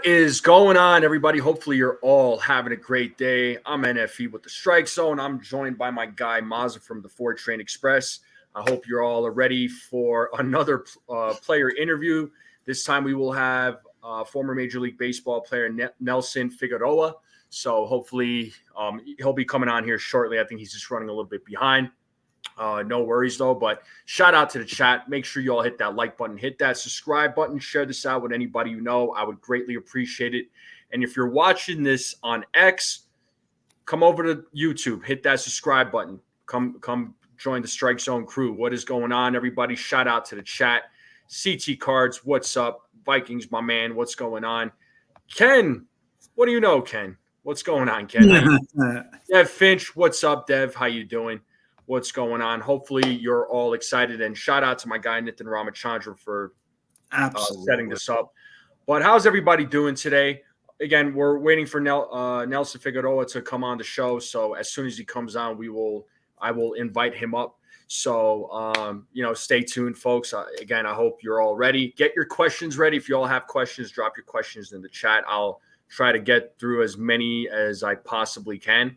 What is going on, everybody? Hopefully you're all having a great day. I'm NFE with the Strike Zone. I'm joined by my guy Mazza from the Ford Train Express. I hope you're all ready for another player interview. This time we will have former Major League Baseball player Nelson Figueroa. So hopefully he'll be coming on here shortly. I think he's just running a little bit behind. No worries, though. But shout out to the chat. Make sure you all hit that like button, hit that subscribe button, share this out with anybody you know. I would greatly appreciate it. And if you're watching this on X, come over to YouTube, hit that subscribe button. Come join the Strike Zone crew. What is going on, everybody? Shout out to the chat. CT Cards, what's up? Vikings, my man, what's going on? Ken, what do you know, Ken? What's going on, Ken? Dev Finch, what's up, Dev? How you doing? What's going on? Hopefully you're all excited, and shout out to my guy Nitin Ramachandra for setting this up. But how's everybody doing today? Again, we're waiting for Nelson Figueroa to come on the show. So as soon as he comes on, I will invite him up. So stay tuned, folks. Again, I hope you're all ready. Get your questions ready. If you all have questions, drop your questions in the chat. I'll try to get through as many as I possibly can.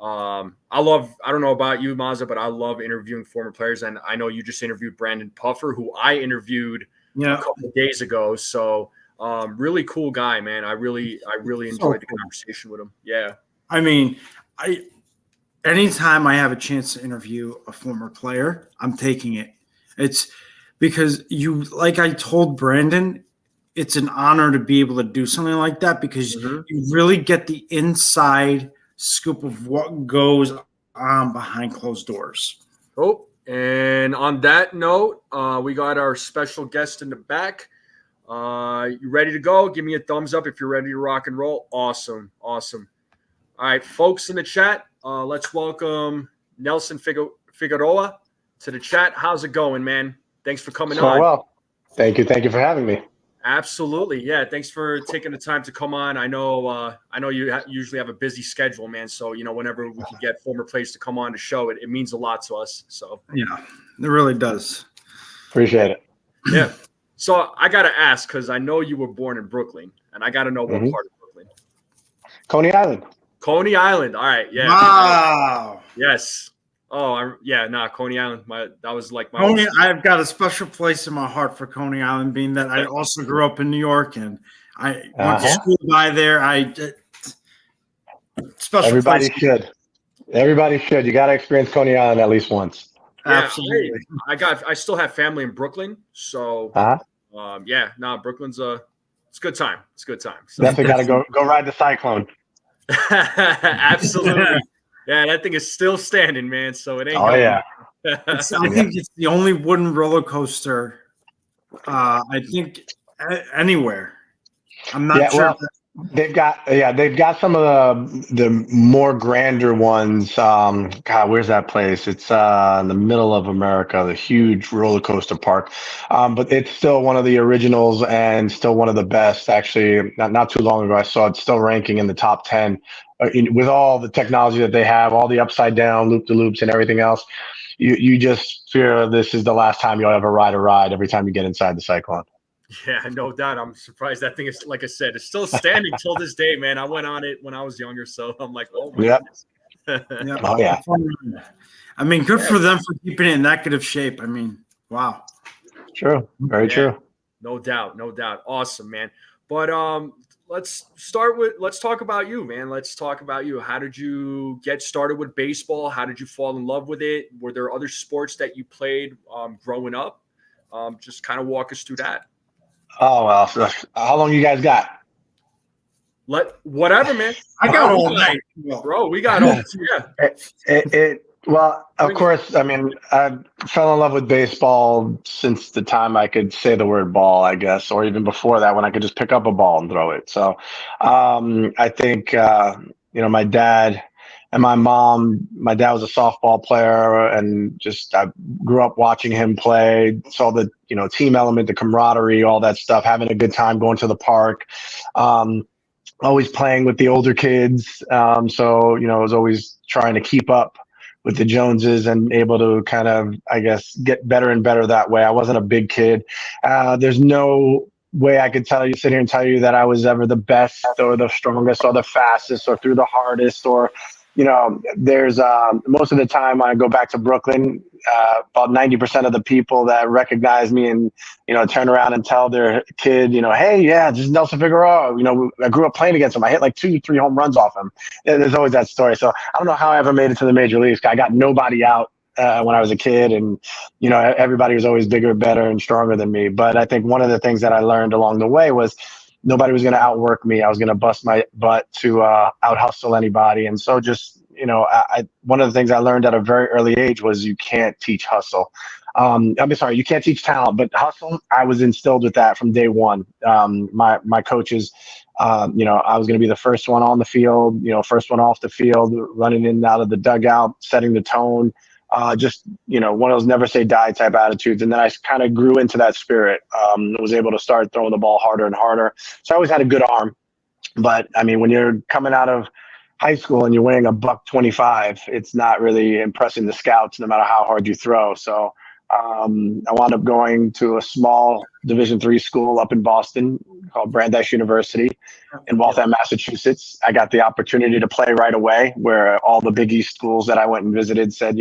I don't know about you, Mazza, but I love interviewing former players. And I know you just interviewed Brandon Puffer, who I interviewed a couple of days ago. So really cool guy, man. I really enjoyed the conversation with him. Yeah. I mean, anytime I have a chance to interview a former player, I'm taking it. It's because like I told Brandon, it's an honor to be able to do something like that because you really get the inside scoop of what goes on behind closed doors. Oh, and on that note, we got our special guest in the back. You ready to go? Give me a thumbs up if you're ready to rock and roll. Awesome. All right, folks in the chat, let's welcome Nelson Figueroa to the chat. How's it going, man? Thanks for coming on. Well, thank you for having me. Absolutely. Yeah. Thanks for taking the time to come on. I know you usually have a busy schedule, man. So, whenever we can get former players to come on the show, it means a lot to us. So, yeah, it really does. Appreciate it. Yeah. So I got to ask, because I know you were born in Brooklyn, and I got to know what part of Brooklyn. Coney Island. Coney Island. All right. Yeah. Wow. Yes. Oh, Coney Island. That was like my Coney. I've got a special place in my heart for Coney Island, being that I also grew up in New York and I went to school by there. Special. Everybody should. Everybody should. You got to experience Coney Island at least once. Yeah, absolutely. I still have family in Brooklyn, so Brooklyn's it's a good time. It's a good time. So. Definitely got to go ride the Cyclone. Absolutely. Yeah, that thing is still standing, man. So it ain't. Oh yeah. I think it's the only wooden roller coaster. I think anywhere. I'm not sure. Well, they've got some of the more grander ones. God, where's that place? It's in the middle of America, the huge roller coaster park. But it's still one of the originals and still one of the best. Actually, not too long ago, I saw it still ranking in the top 10. With all the technology that they have, all the upside down loop-de-loops and everything else, you just fear this is the last time you'll ever ride a ride every time you get inside the Cyclone. Yeah, no doubt. I'm surprised that thing is, like I said, it's still standing till this day, man. I went on it when I was younger, so I'm like, oh my goodness. Oh yeah. I mean, good for them for keeping it in that good of shape. I mean, wow. True. Very true. No doubt. Awesome, man. But let's talk about you, man. Let's talk about you. How did you get started with baseball? How did you fall in love with it? Were there other sports that you played growing up? Just kind of walk us through that. Oh, well, so how long you guys got? Whatever, man. I got all night. Bro, we got all. Yeah. Well, of course, I mean, I fell in love with baseball since the time I could say the word ball, I guess, or even before that when I could just pick up a ball and throw it. So I think, my dad and my mom, my dad was a softball player and just I grew up watching him play, saw the, team element, the camaraderie, all that stuff, having a good time going to the park. Always playing with the older kids. I was always trying to keep up with the Joneses and able to kind of, I guess, get better and better that way. I wasn't a big kid. There's no way I could sit here and tell you that I was ever the best or the strongest or the fastest or through the hardest or, there's most of the time when I go back to Brooklyn, about 90% of the people that recognize me and, turn around and tell their kid, hey, yeah, this is Nelson Figueroa. I grew up playing against him. I hit like 2-3 home runs off him. And there's always that story. So I don't know how I ever made it to the major leagues. I got nobody out when I was a kid, and everybody was always bigger, better, and stronger than me. But I think one of the things that I learned along the way was nobody was going to outwork me. I was going to bust my butt to out hustle anybody. And so just one of the things I learned at a very early age was you can't teach hustle. You can't teach talent, but hustle, I was instilled with that from day one. My coaches, I was going to be the first one on the field, first one off the field, running in and out of the dugout, setting the tone. One of those never say die type attitudes. And then I kind of grew into that spirit, was able to start throwing the ball harder and harder. So I always had a good arm. But I mean, when you're coming out of high school and you're weighing $125, it's not really impressing the scouts no matter how hard you throw. So I wound up going to a small Division III school up in Boston called Brandeis University in Waltham, Massachusetts. I got the opportunity to play right away, where all the Big East schools that I went and visited said,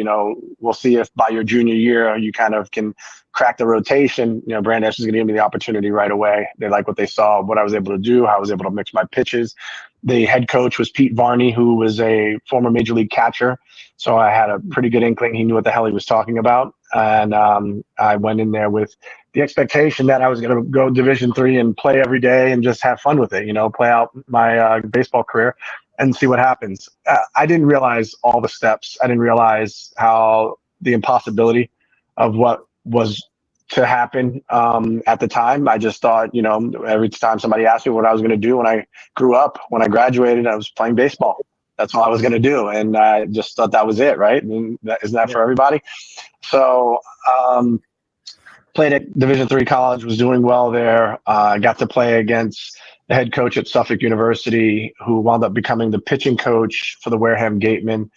we'll see if by your junior year you kind of can crack the rotation. Brandeis is going to give me the opportunity right away. They like what they saw, what I was able to do, how I was able to mix my pitches. The head coach was Pete Varney, who was a former major league catcher. So I had a pretty good inkling. He knew what the hell he was talking about. And I went in there with the expectation that I was going to go Division III and play every day and just have fun with it, play out my baseball career and see what happens. I didn't realize all the steps. I didn't realize how the impossibility of what was to happen at the time. I just thought, every time somebody asked me what I was going to do when I grew up, when I graduated, I was playing baseball. That's all I was going to do. And I just thought that was it, right? And isn't that for everybody? So played at Division III college, was doing well there. I got to play against the head coach at Suffolk University, who wound up becoming the pitching coach for the Wareham Gatemen.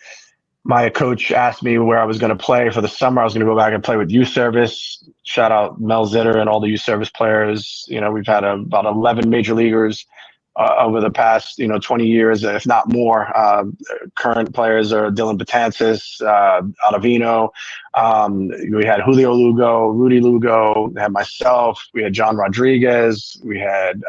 My coach asked me where I was going to play for the summer. I was going to go back and play with youth service. Shout out Mel Zitter and all the youth service players. We've had about 11 major leaguers over the past, 20 years, if not more. Current players are Dylan Betances, Ottavino. We had Julio Lugo, Rudy Lugo. We had myself. We had John Rodriguez. We had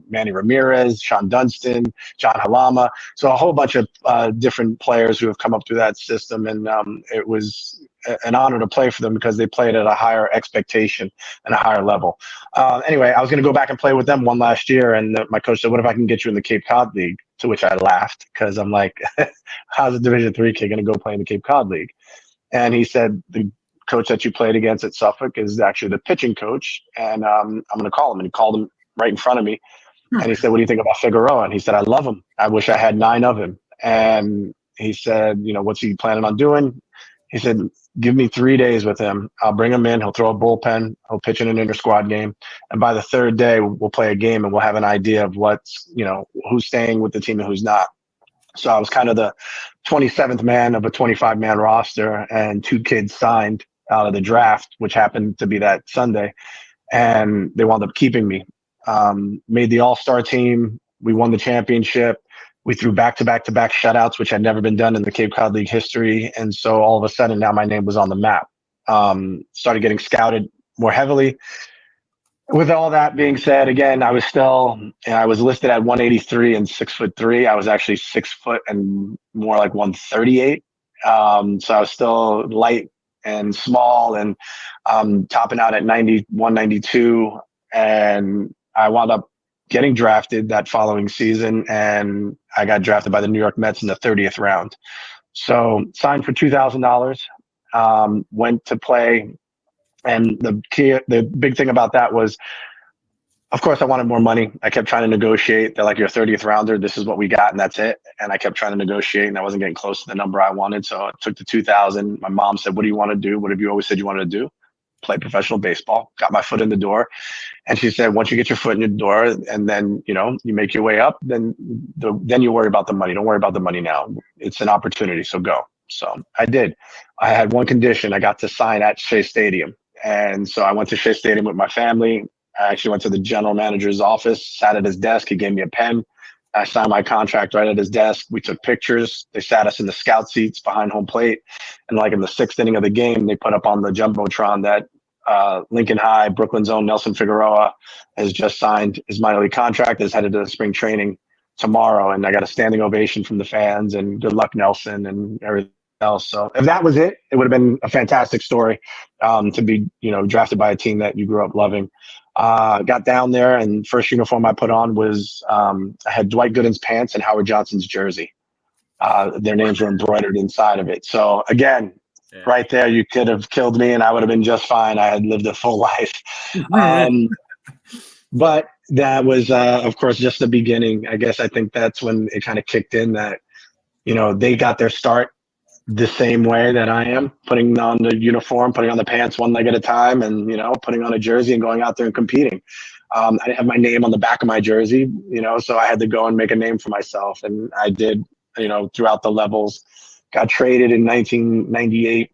Manny Ramirez, Sean Dunston, John Halama. So a whole bunch of different players who have come up through that system. And it was an honor to play for them because they played at a higher expectation and a higher level. Anyway, I was going to go back and play with them one last year. And my coach said, what if I can get you in the Cape Cod League? To which I laughed because I'm like, how's a Division III kid going to go play in the Cape Cod League? And he said, the coach that you played against at Suffolk is actually the pitching coach. And I'm going to call him. And he called him right in front of me. And he said, what do you think about Figueroa? And he said, I love him. I wish I had 9 of him. And he said, what's he planning on doing? He said, give me 3 days with him. I'll bring him in. He'll throw a bullpen. He'll pitch in an inter-squad game. And by the 3rd day, we'll play a game and we'll have an idea of what's, who's staying with the team and who's not. So I was kind of the 27th man of a 25-man roster, and 2 kids signed out of the draft, which happened to be that Sunday. And they wound up keeping me. Made the all-star team. We won the championship. We threw back-to-back-to-back shutouts, which had never been done in the Cape Cod League history. And so all of a sudden now my name was on the map. Started getting scouted more heavily. With all that being said, again, I was listed at 183 and 6'3". I was actually 6 foot and more like 138. So I was still light and small and topping out at 91, 92. And I wound up getting drafted that following season, and I got drafted by the New York Mets in the 30th round. So signed for $2,000, went to play. And the big thing about that was, of course, I wanted more money. I kept trying to negotiate. They're like, you're a 30th rounder. This is what we got, and that's it. And I kept trying to negotiate, and I wasn't getting close to the number I wanted. So I took the $2,000. My mom said, what do you want to do? What have you always said you wanted to do? Play professional baseball. Got my foot in the door. And she said, once you get your foot in the door and then, you make your way up, then you worry about the money. Don't worry about the money now. It's an opportunity. So go. So I did. I had one condition. I got to sign at Shea Stadium. And so I went to Shea Stadium with my family. I actually went to the general manager's office, sat at his desk. He gave me a pen. I signed my contract right at his desk. We took pictures. They sat us in the scout seats behind home plate. And like in the 6th inning of the game, they put up on the Jumbotron that Lincoln High, Brooklyn's own Nelson Figueroa has just signed his minor league contract, is headed to spring training tomorrow. And I got a standing ovation from the fans and good luck, Nelson, and everything else. So if that was it, it would have been a fantastic story to be, drafted by a team that you grew up loving. Got down there, and first uniform I put on was I had Dwight Gooden's pants and Howard Johnson's jersey. Their names were embroidered inside of it. So again, right there, you could have killed me and I would have been just fine. I had lived a full life. But that was, of course, just the beginning. I guess I think that's when it kind of kicked in that, they got their start the same way that I am, putting on the uniform, putting on the pants one leg at a time, and putting on a jersey and going out there and competing. I didn't have my name on the back of my jersey, so I had to go and make a name for myself, and I did, throughout the levels. Got traded in 1998.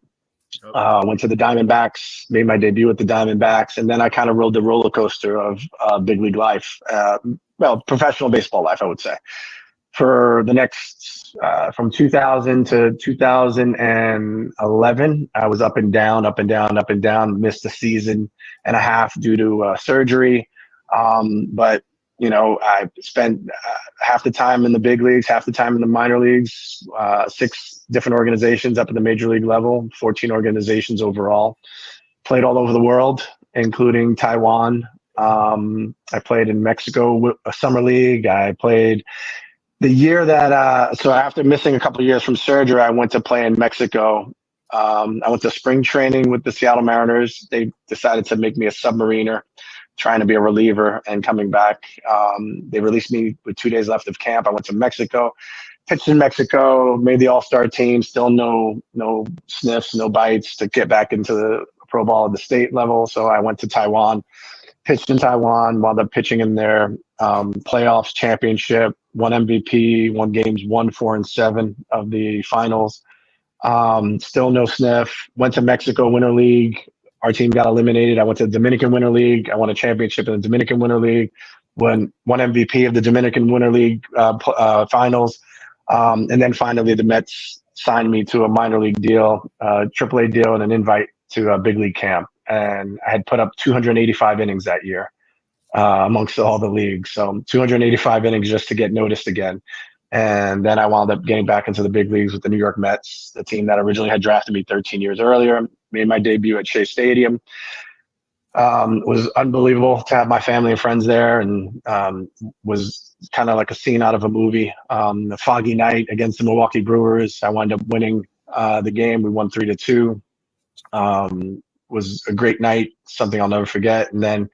Went to the Diamondbacks, made my debut with the Diamondbacks, and then I kind of rode the roller coaster of big league life, professional baseball life, I would say. For the next, from 2000 to 2011, I was up and down, missed a season and a half due to surgery. But, I spent half the time in the big leagues, half the time in the minor leagues, 6 different organizations up at the major league level, 14 organizations overall. Played all over the world, including Taiwan. I played in Mexico, a summer league. I played the year that, so after missing a couple of years from surgery, I went to play in Mexico. I went to spring training with the Seattle Mariners. They decided to make me a submariner, trying to be a reliever and coming back. They released me with 2 days left of camp. I went to Mexico, pitched in Mexico, made the all-star team, still no sniffs, no bites to get back into the pro ball at the state level. So I went to Taiwan, pitched in Taiwan, wound up pitching in their playoffs championship, won MVP, won games 1, 4, and 7 of the finals. Still no sniff. Went to Mexico Winter League. Our team got eliminated. I went to the Dominican Winter League. I won a championship in the Dominican Winter League. Won MVP of the Dominican Winter League finals. And then finally, the Mets signed me to a minor league deal, AAA deal, and an invite to a big league camp. And I had put up 285 innings that year amongst all the leagues. So 285 innings just to get noticed again. And then I wound up getting back into the big leagues with the New York Mets, the team that originally had drafted me 13 years earlier. Made my debut at Shea Stadium. It was unbelievable to have my family and friends there, and was kind of like a scene out of a movie. A foggy night against the Milwaukee Brewers. I wound up winning the game. We won 3-2. Was a great night, something I'll never forget. And then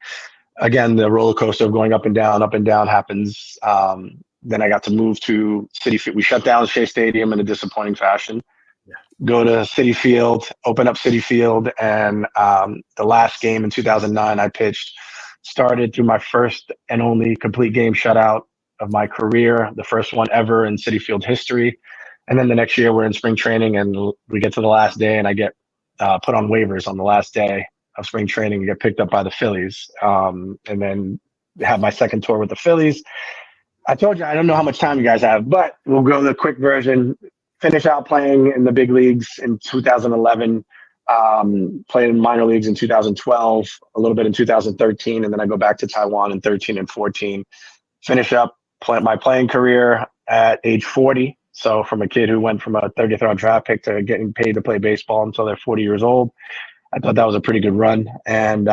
again, the roller coaster of going up and down happens. Then I got to move to Citi Field. We shut down Shea Stadium in a disappointing fashion. Go to Citi Field, open up Citi Field, and the last game in 2009 I pitched, started through my first and only complete game shutout of my career, the first one ever in Citi Field history. And then the next year we're in spring training, and we get to the last day, and I get put on waivers on the last day of spring training and get picked up by the Phillies, and then have my second tour with the Phillies. I told you I don't know how much time you guys have, but we'll go the quick version. Finish out playing in the big leagues in 2011, played in minor leagues in 2012, a little bit in 2013, and then I go back to Taiwan in 13 and 14. Finish up my playing career at age 40. So from a kid who went from a 30th round draft pick to getting paid to play baseball until they're 40 years old, I thought that was a pretty good run. And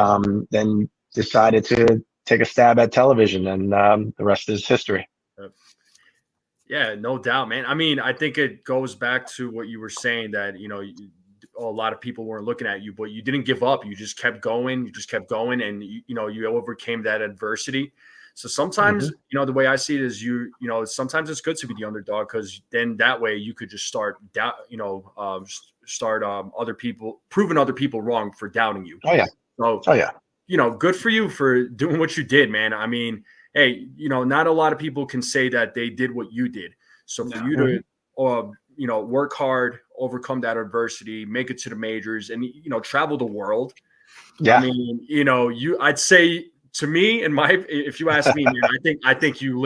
then decided to take a stab at television, and the rest is history. Yeah, no doubt, man. I mean, I think it goes back to what you were saying that, a lot of people weren't looking at you, but you didn't give up. You just kept going. And, you overcame that adversity. So sometimes, the way I see it is sometimes it's good to be the underdog, because then that way you could just start proving other people wrong for doubting you. Oh, yeah. So, good for you for doing what you did, man. I mean, hey, not a lot of people can say that they did what you did. So for you to, work hard, overcome that adversity, make it to the majors, and, travel the world. Yeah. I mean, I'd say To me, if you ask me, man, I think you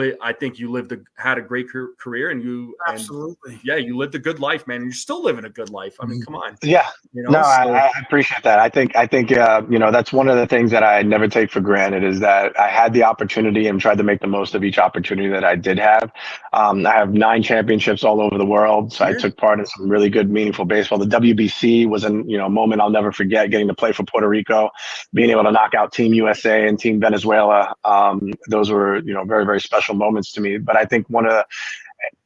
had a great career, and Absolutely. you lived a good life, man. And you're still living a good life. I mean, come on. Yeah. No, So, I appreciate that. I think that's one of the things that I never take for granted is that I had the opportunity and tried to make the most of each opportunity that I did have. I have 9 championships all over the world. So I took part in some really good, meaningful baseball. The WBC was a moment I'll never forget, getting to play for Puerto Rico, being able to knock out Team USA and Team Venezuela. Those were, very, very special moments to me. But I think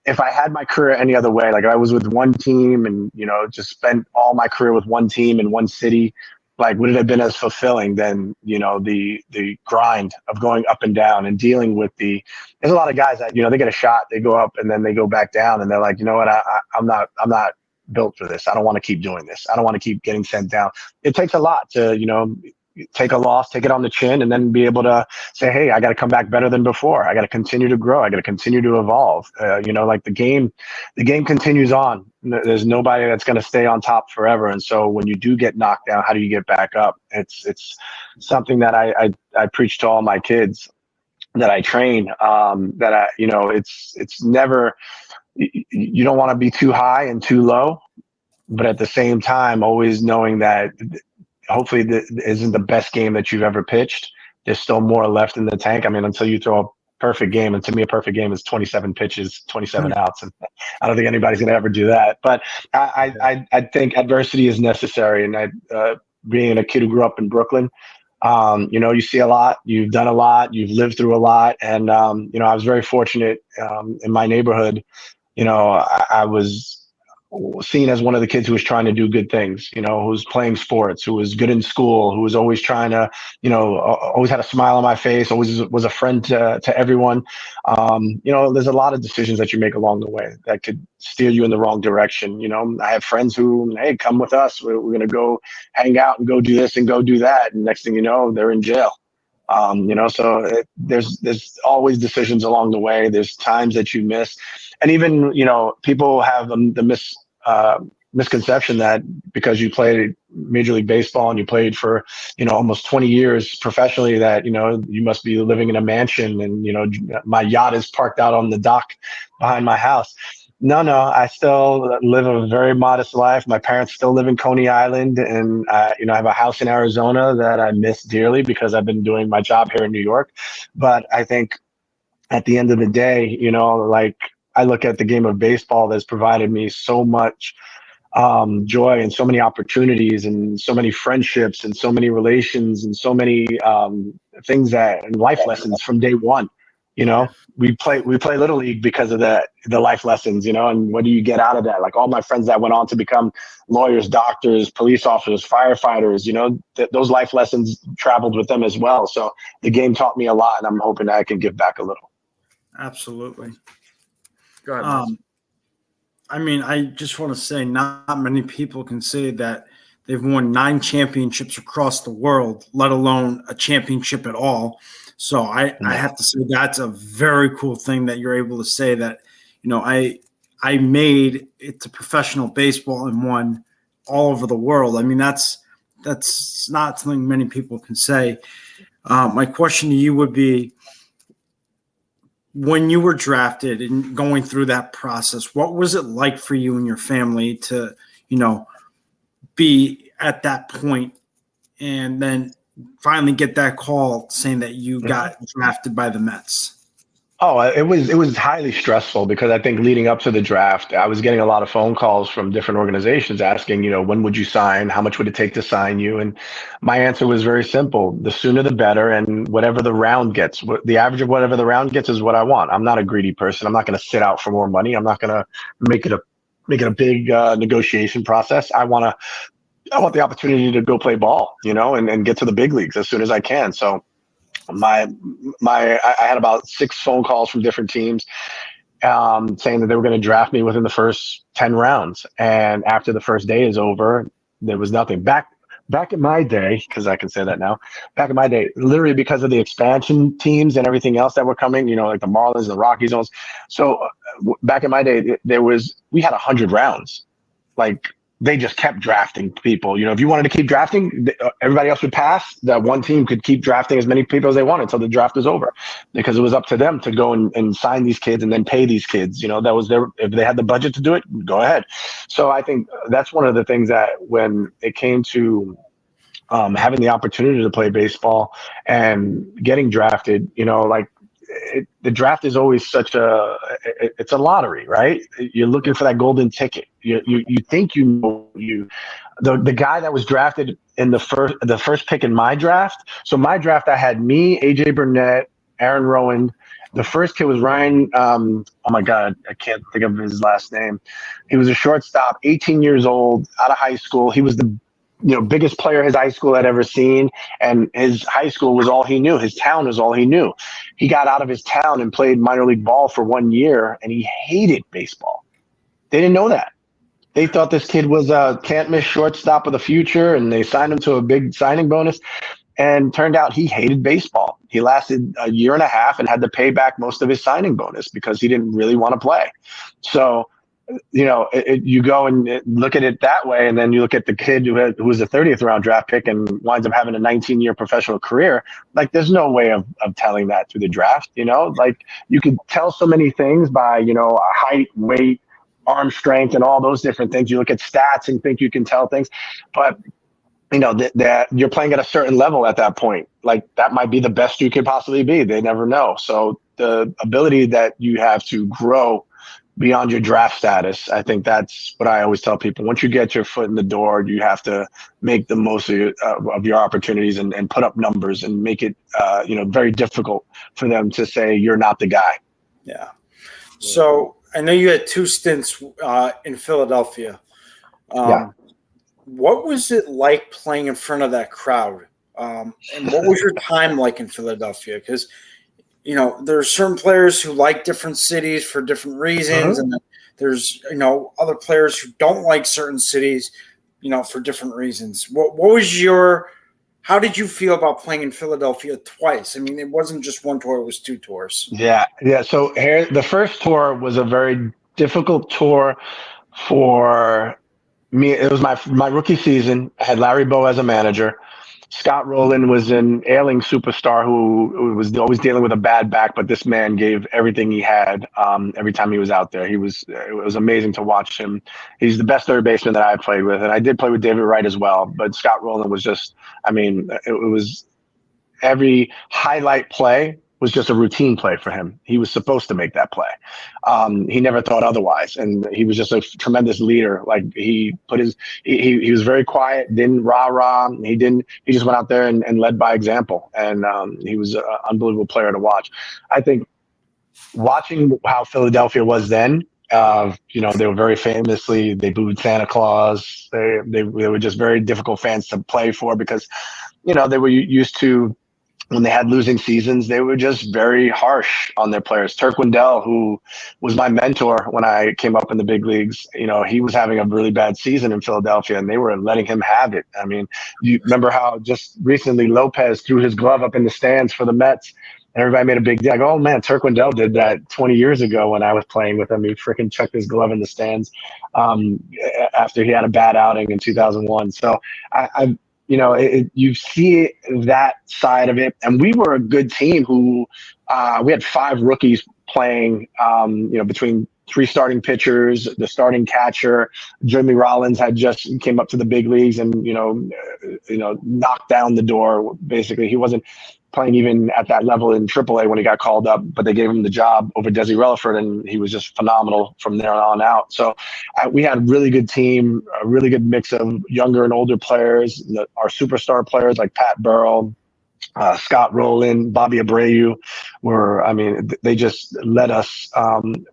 if I had my career any other way, like I was with one team and, just spent all my career with one team in one city, like would it have been as fulfilling than, the grind of going up and down and dealing with there's a lot of guys that, they get a shot, they go up and then they go back down and they're like, you know what, I'm not built for this. I don't want to keep doing this. I don't want to keep getting sent down. It takes a lot to, take a loss, take it on the chin, and then be able to say, hey, I got to come back better than before. I got to continue to grow. I got to continue to evolve. Like the game continues on. There's nobody that's going to stay on top forever. And so when you do get knocked down, how do you get back up? It's something that I preach to all my kids that I train, it's never, you don't want to be too high and too low, but at the same time, always knowing that hopefully this isn't the best game that you've ever pitched. There's still more left in the tank. I mean, until you throw a perfect game, and to me, a perfect game is 27 pitches, 27 outs, and I don't think anybody's going to ever do that. But I think adversity is necessary, and being a kid who grew up in Brooklyn, you see a lot, you've done a lot, you've lived through a lot, and I was very fortunate in my neighborhood. I was seen as one of the kids who was trying to do good things, who was playing sports, who was good in school, who was always trying to, always had a smile on my face, always was a friend to everyone. There's a lot of decisions that you make along the way that could steer you in the wrong direction. I have friends who, hey, come with us. We're going to go hang out and go do this and go do that. And next thing you know, they're in jail. There's always decisions along the way. There's times that you miss. And even, people have the misconception that because you played Major League Baseball and you played for, almost 20 years professionally, that, you must be living in a mansion and, my yacht is parked out on the dock behind my house. No, I still live a very modest life. My parents still live in Coney Island, and I have a house in Arizona that I miss dearly because I've been doing my job here in New York. But I think at the end of the day, I look at the game of baseball that's provided me so much joy and so many opportunities and so many friendships and so many relations and so many things and life lessons from day one. We play Little League because of the life lessons, and what do you get out of that? Like all my friends that went on to become lawyers, doctors, police officers, firefighters, those life lessons traveled with them as well. So the game taught me a lot, and I'm hoping that I can give back a little. Absolutely. Go ahead. I just want to say not many people can say that they've won 9 championships across the world, let alone a championship at all. So I have to say that's a very cool thing that you're able to say that, I made it to professional baseball and won all over the world. I mean, that's not something many people can say. My question to you would be, when you were drafted and going through that process, what was it like for you and your family to, be at that point and then finally get that call saying that you got drafted by the Mets? Oh, it was highly stressful because I think leading up to the draft, I was getting a lot of phone calls from different organizations asking, when would you sign? How much would it take to sign you? And my answer was very simple. The sooner the better. And whatever the round gets, the average of whatever the round gets is what I want. I'm not a greedy person. I'm not going to sit out for more money. I'm not going to make it a big negotiation process. I want the opportunity to go play ball, and get to the big leagues as soon as I can. So I had about 6 phone calls from different teams saying that they were going to draft me within the first 10 rounds. And after the first day is over, there was nothing. Back in my day, because I can say that now, back in my day, literally because of the expansion teams and everything else that were coming, like the Marlins and the Rockies. So back in my day, we had 100 rounds. Like they just kept drafting people. If you wanted to keep drafting, everybody else would pass. That one team could keep drafting as many people as they wanted until the draft was over, because it was up to them to go and sign these kids and then pay these kids. That was if they had the budget to do it, go ahead. So I think that's one of the things that when it came to having the opportunity to play baseball and getting drafted, the draft is always it's a lottery, right? You're looking for that golden ticket. You think the guy that was drafted in the first pick in my draft. So my draft, I had me, AJ Burnett, Aaron Rowan. The first kid was Ryan. Oh my God, I can't think of his last name. He was a shortstop, 18 years old, out of high school. He was the biggest player his high school had ever seen, and his high school was all he knew. His town was all he knew. He got out of his town and played minor league ball for 1 year, and he hated baseball. They didn't know that. They thought this kid was a can't-miss shortstop of the future, and they signed him to a big signing bonus, and turned out he hated baseball. He lasted a year and a half and had to pay back most of his signing bonus because he didn't really want to play. So you go and look at it that way, and then you look at the kid who was a 30th round draft pick and winds up having a 19-year professional career. Like, there's no way of telling that through the draft. Like, you could tell so many things by height, weight, arm strength, and all those different things. You look at stats and think you can tell things, but that you're playing at a certain level at that point. Like, that might be the best you could possibly be. They never know. So the ability that you have to grow beyond your draft status, I think that's what I always tell people. Once you get your foot in the door, you have to make the most of your opportunities and put up numbers and make it very difficult for them to say you're not the guy. Yeah. So I know you had 2 stints in Philadelphia. Yeah. What was it like playing in front of that crowd? And what was your time like in Philadelphia? Because there are certain players who like different cities for different reasons, and there's other players who don't like certain cities, for different reasons. What was how did you feel about playing in Philadelphia twice? I mean, it wasn't just one tour; it was 2 tours. Yeah. So here, the first tour was a very difficult tour for me. It was my rookie season. I had Larry Bow as a manager. Scott Rowland was an ailing superstar who was always dealing with a bad back, but this man gave everything he had every time he was out there. It was amazing to watch him. He's the best third baseman that I played with, and I did play with David Wright as well. But Scott Rowland was just, it was every highlight play was just a routine play for him. He was supposed to make that play. He never thought otherwise, and he was just a tremendous leader. Like, he was very quiet, didn't rah-rah. He just went out there and led by example, and he was an unbelievable player to watch. I think watching how Philadelphia was then, they were very famously, they booed Santa Claus. They were just very difficult fans to play for because, they were used to, when they had losing seasons, they were just very harsh on their players. Turk Wendell, who was my mentor when I came up in the big leagues, he was having a really bad season in Philadelphia, and they were letting him have it. I mean, you remember how just recently Lopez threw his glove up in the stands for the Mets, and everybody made a big deal. I go, oh man, Turk Wendell did that 20 years ago when I was playing with him. He freaking chucked his glove in the stands after he had a bad outing in 2001. So you see that side of it. And we were a good team who we had 5 rookies playing, between 3 starting pitchers, the starting catcher. Jeremy Rollins had just came up to the big leagues and, knocked down the door. Basically, he wasn't playing even at that level in AAA when he got called up, but they gave him the job over Desi Relaford, and he was just phenomenal from there on out. So we had a really good team, a really good mix of younger and older players. Our superstar players like Pat Burrell, Scott Rowland, Bobby Abreu they just led us.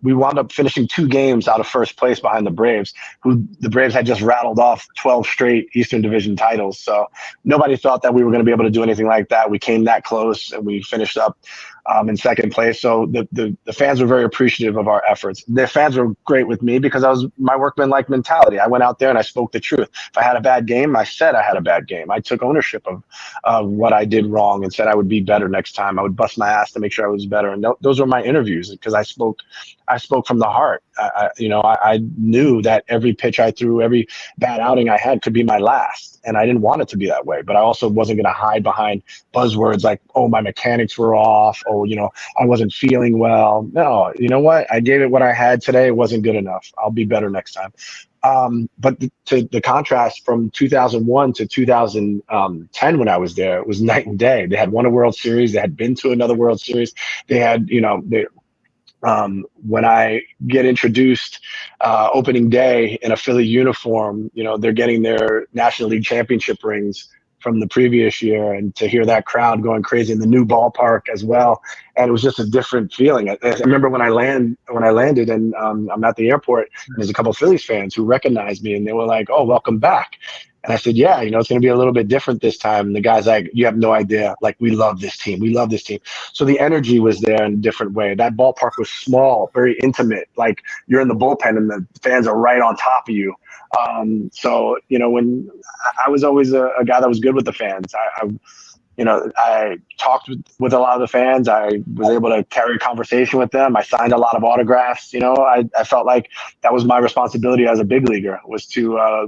We wound up finishing 2 games out of first place behind the Braves, who the Braves had just rattled off 12 straight Eastern Division titles. So nobody thought that we were going to be able to do anything like that. We came that close, and we finished up in second place. So the fans were very appreciative of our efforts. The fans were great with me because I was my workman-like mentality. I went out there and I spoke the truth. If I had a bad game, I said I had a bad game. I took ownership of what I did wrong and said I would be better next time. I would bust my ass to make sure I was better. And those were my interviews because I spoke from the heart. I knew that every pitch I threw, every bad outing I had could be my last. And I didn't want it to be that way, but I also wasn't going to hide behind buzzwords like, oh, my mechanics were off. Oh, I wasn't feeling well. No, you know what? I gave it what I had today. It wasn't good enough. I'll be better next time. But the contrast from 2001 to 2010 when I was there, it was night and day. They had won a World Series. They had been to another World Series. They had, when I get introduced opening day in a Philly uniform, they're getting their National League championship rings from the previous year, and to hear that crowd going crazy in the new ballpark as well. And it was just a different feeling. I remember when I landed and I'm at the airport, and there's a couple of Phillies fans who recognized me and they were like, "Oh, welcome back." And I said, "Yeah, it's going to be a little bit different this time." And the guy's like, "You have no idea. Like, we love this team. We love this team." So the energy was there in a different way. That ballpark was small, very intimate. Like, you're in the bullpen and the fans are right on top of you. So, when I was always a guy that was good with the fans, I talked with a lot of the fans. I was able to carry a conversation with them. I signed a lot of autographs. I felt like that was my responsibility as a big leaguer, was to,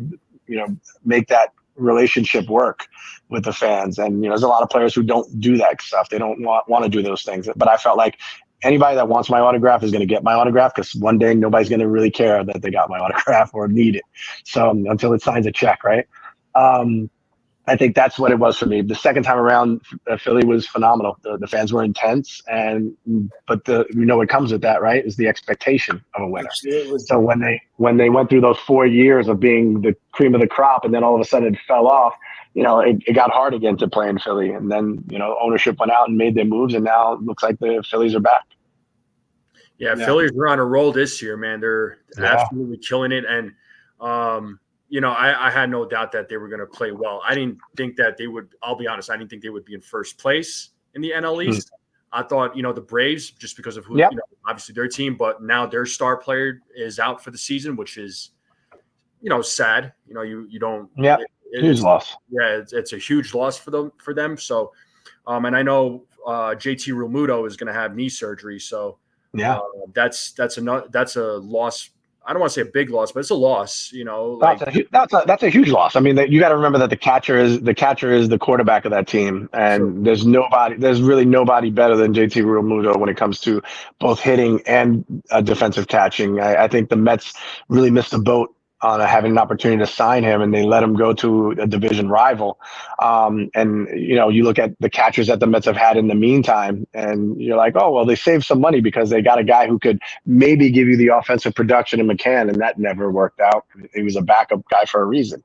make that relationship work with the fans. And, there's a lot of players who don't do that stuff. They don't want to do those things. But I felt like anybody that wants my autograph is going to get my autograph, because one day nobody's going to really care that they got my autograph or need it. So until it signs a check, right? I think that's what it was for me. The second time around, Philly was phenomenal. The fans were intense, but what comes with that, right, is the expectation of a winner. Absolutely. So when they went through those 4 years of being the cream of the crop, and then all of a sudden it fell off, it got hard again to play in Philly. And then, ownership went out and made their moves, and now it looks like the Phillies are back. Yeah, Phillies are on a roll this year, man. They're absolutely killing it. And, I had no doubt that they were going to play well. I didn't think that they would – I'll be honest, I didn't think they would be in first place in the NL East. I thought, the Braves, just because of who, obviously their team, but now their star player is out for the season, which is, sad. You don't – huge loss. Yeah, it's a huge loss for them. So, and I know JT Realmuto is going to have knee surgery. So, that's a loss. I don't want to say a big loss, but it's a loss. That's a huge loss. I mean, you got to remember that the catcher is the quarterback of that team, and there's really nobody better than JT Realmuto when it comes to both hitting and defensive catching. I think the Mets really missed the boat on having an opportunity to sign him, and they let him go to a division rival. And you look at the catchers that the Mets have had in the meantime, and you're like, oh, well, they saved some money because they got a guy who could maybe give you the offensive production in McCann, and that never worked out. He was a backup guy for a reason.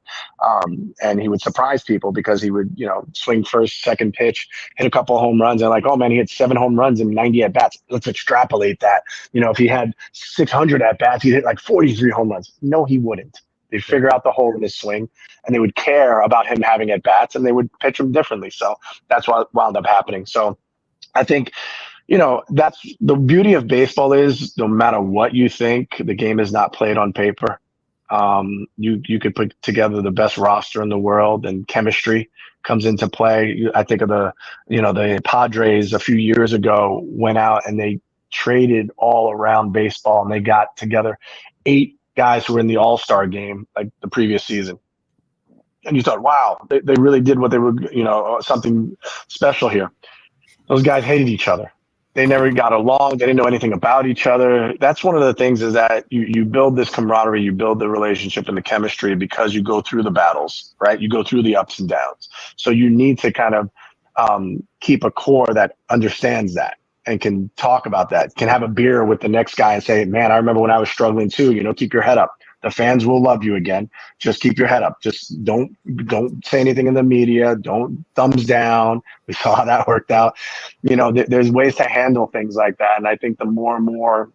And he would surprise people because he would, swing first, second pitch, hit a couple of home runs, and like, oh man, he hit 7 home runs and 90 at bats. Let's extrapolate that. If he had 600 at bats, he'd hit like 43 home runs. No, he wouldn't. They'd figure out the hole in his swing, and they would care about him having at bats, and they would pitch him differently. So that's what wound up happening. So I think, that's the beauty of baseball is no matter what you think, the game is not played on paper. You could put together the best roster in the world, and chemistry comes into play. I think of the Padres a few years ago went out and they traded all around baseball, and they got together 8 guys who were in the All-Star game like the previous season. And you thought, wow, they really did what they were, something special here. Those guys hated each other. They never got along. They didn't know anything about each other. That's one of the things, is that you build this camaraderie, you build the relationship and the chemistry because you go through the battles, right? You go through the ups and downs. So you need to kind of keep a core that understands that and can talk about that, can have a beer with the next guy and say, man, I remember when I was struggling too, keep your head up. The fans will love you again. Just keep your head up. Just don't say anything in the media. Don't thumbs down. We saw how that worked out. There's ways to handle things like that. And I think the more and more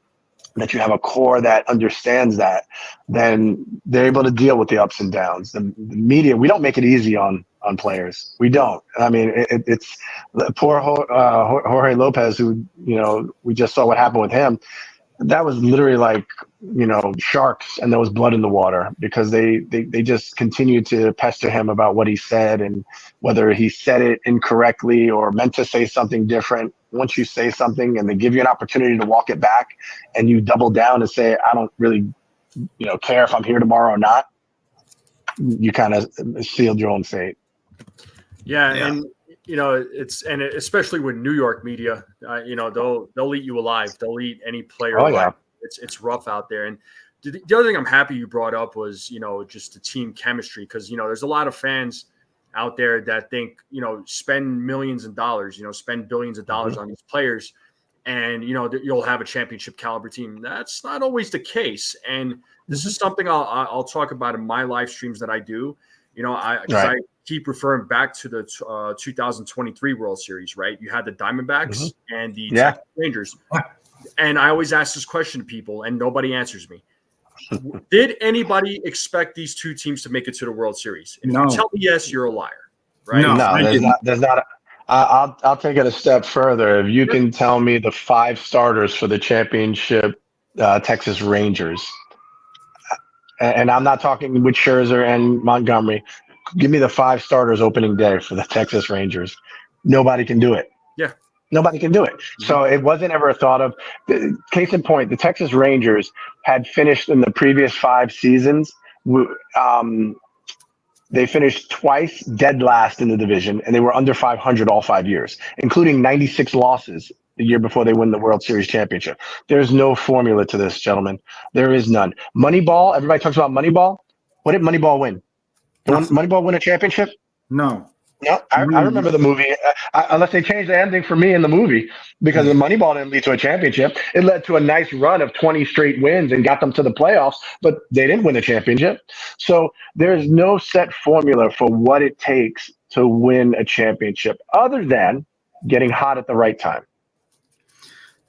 that you have a core that understands that, then they're able to deal with the ups and downs. The media, we don't make it easy on on players. We don't. I mean, it's poor Jorge Lopez, who, we just saw what happened with him. That was literally like, sharks, and there was blood in the water because they just continued to pester him about what he said and whether he said it incorrectly or meant to say something different. Once you say something and they give you an opportunity to walk it back and you double down and say, I don't really, care if I'm here tomorrow or not, you kind of sealed your own fate. Yeah. And and especially with New York media, they'll eat you alive. They'll eat any player. Oh, yeah. It's rough out there. And the other thing I'm happy you brought up was, just the team chemistry. Cause there's a lot of fans out there that think, spend millions of dollars, spend billions of dollars on these players and, you'll have a championship caliber team. That's not always the case. And this is something I'll talk about in my live streams that I do, I keep referring back to the 2023 World Series, right? You had the Diamondbacks and the Texas Rangers. And I always ask this question to people, and nobody answers me. Did anybody expect these two teams to make it to the World Series? If you tell me yes, you're a liar, right? No, there's not. I'll take it a step further. If you can tell me the 5 starters for the championship Texas Rangers, and I'm not talking with Scherzer and Montgomery, give me the 5 starters opening day for the Texas Rangers. Nobody can do it. Yeah. Nobody can do it. So it wasn't ever a thought of. Case in point, the Texas Rangers had finished in the previous 5 seasons. They finished twice dead last in the division, and they were under 500 all 5 years, including 96 losses the year before they win the World Series championship. There's no formula to this, gentlemen. There is none. Moneyball, everybody talks about Moneyball. What did Moneyball win? Did Moneyball win a championship? No. No, I remember the movie, unless they changed the ending for me in the movie, because the Moneyball didn't lead to a championship. It led to a nice run of 20 straight wins and got them to the playoffs, but they didn't win a championship. So there's no set formula for what it takes to win a championship other than getting hot at the right time.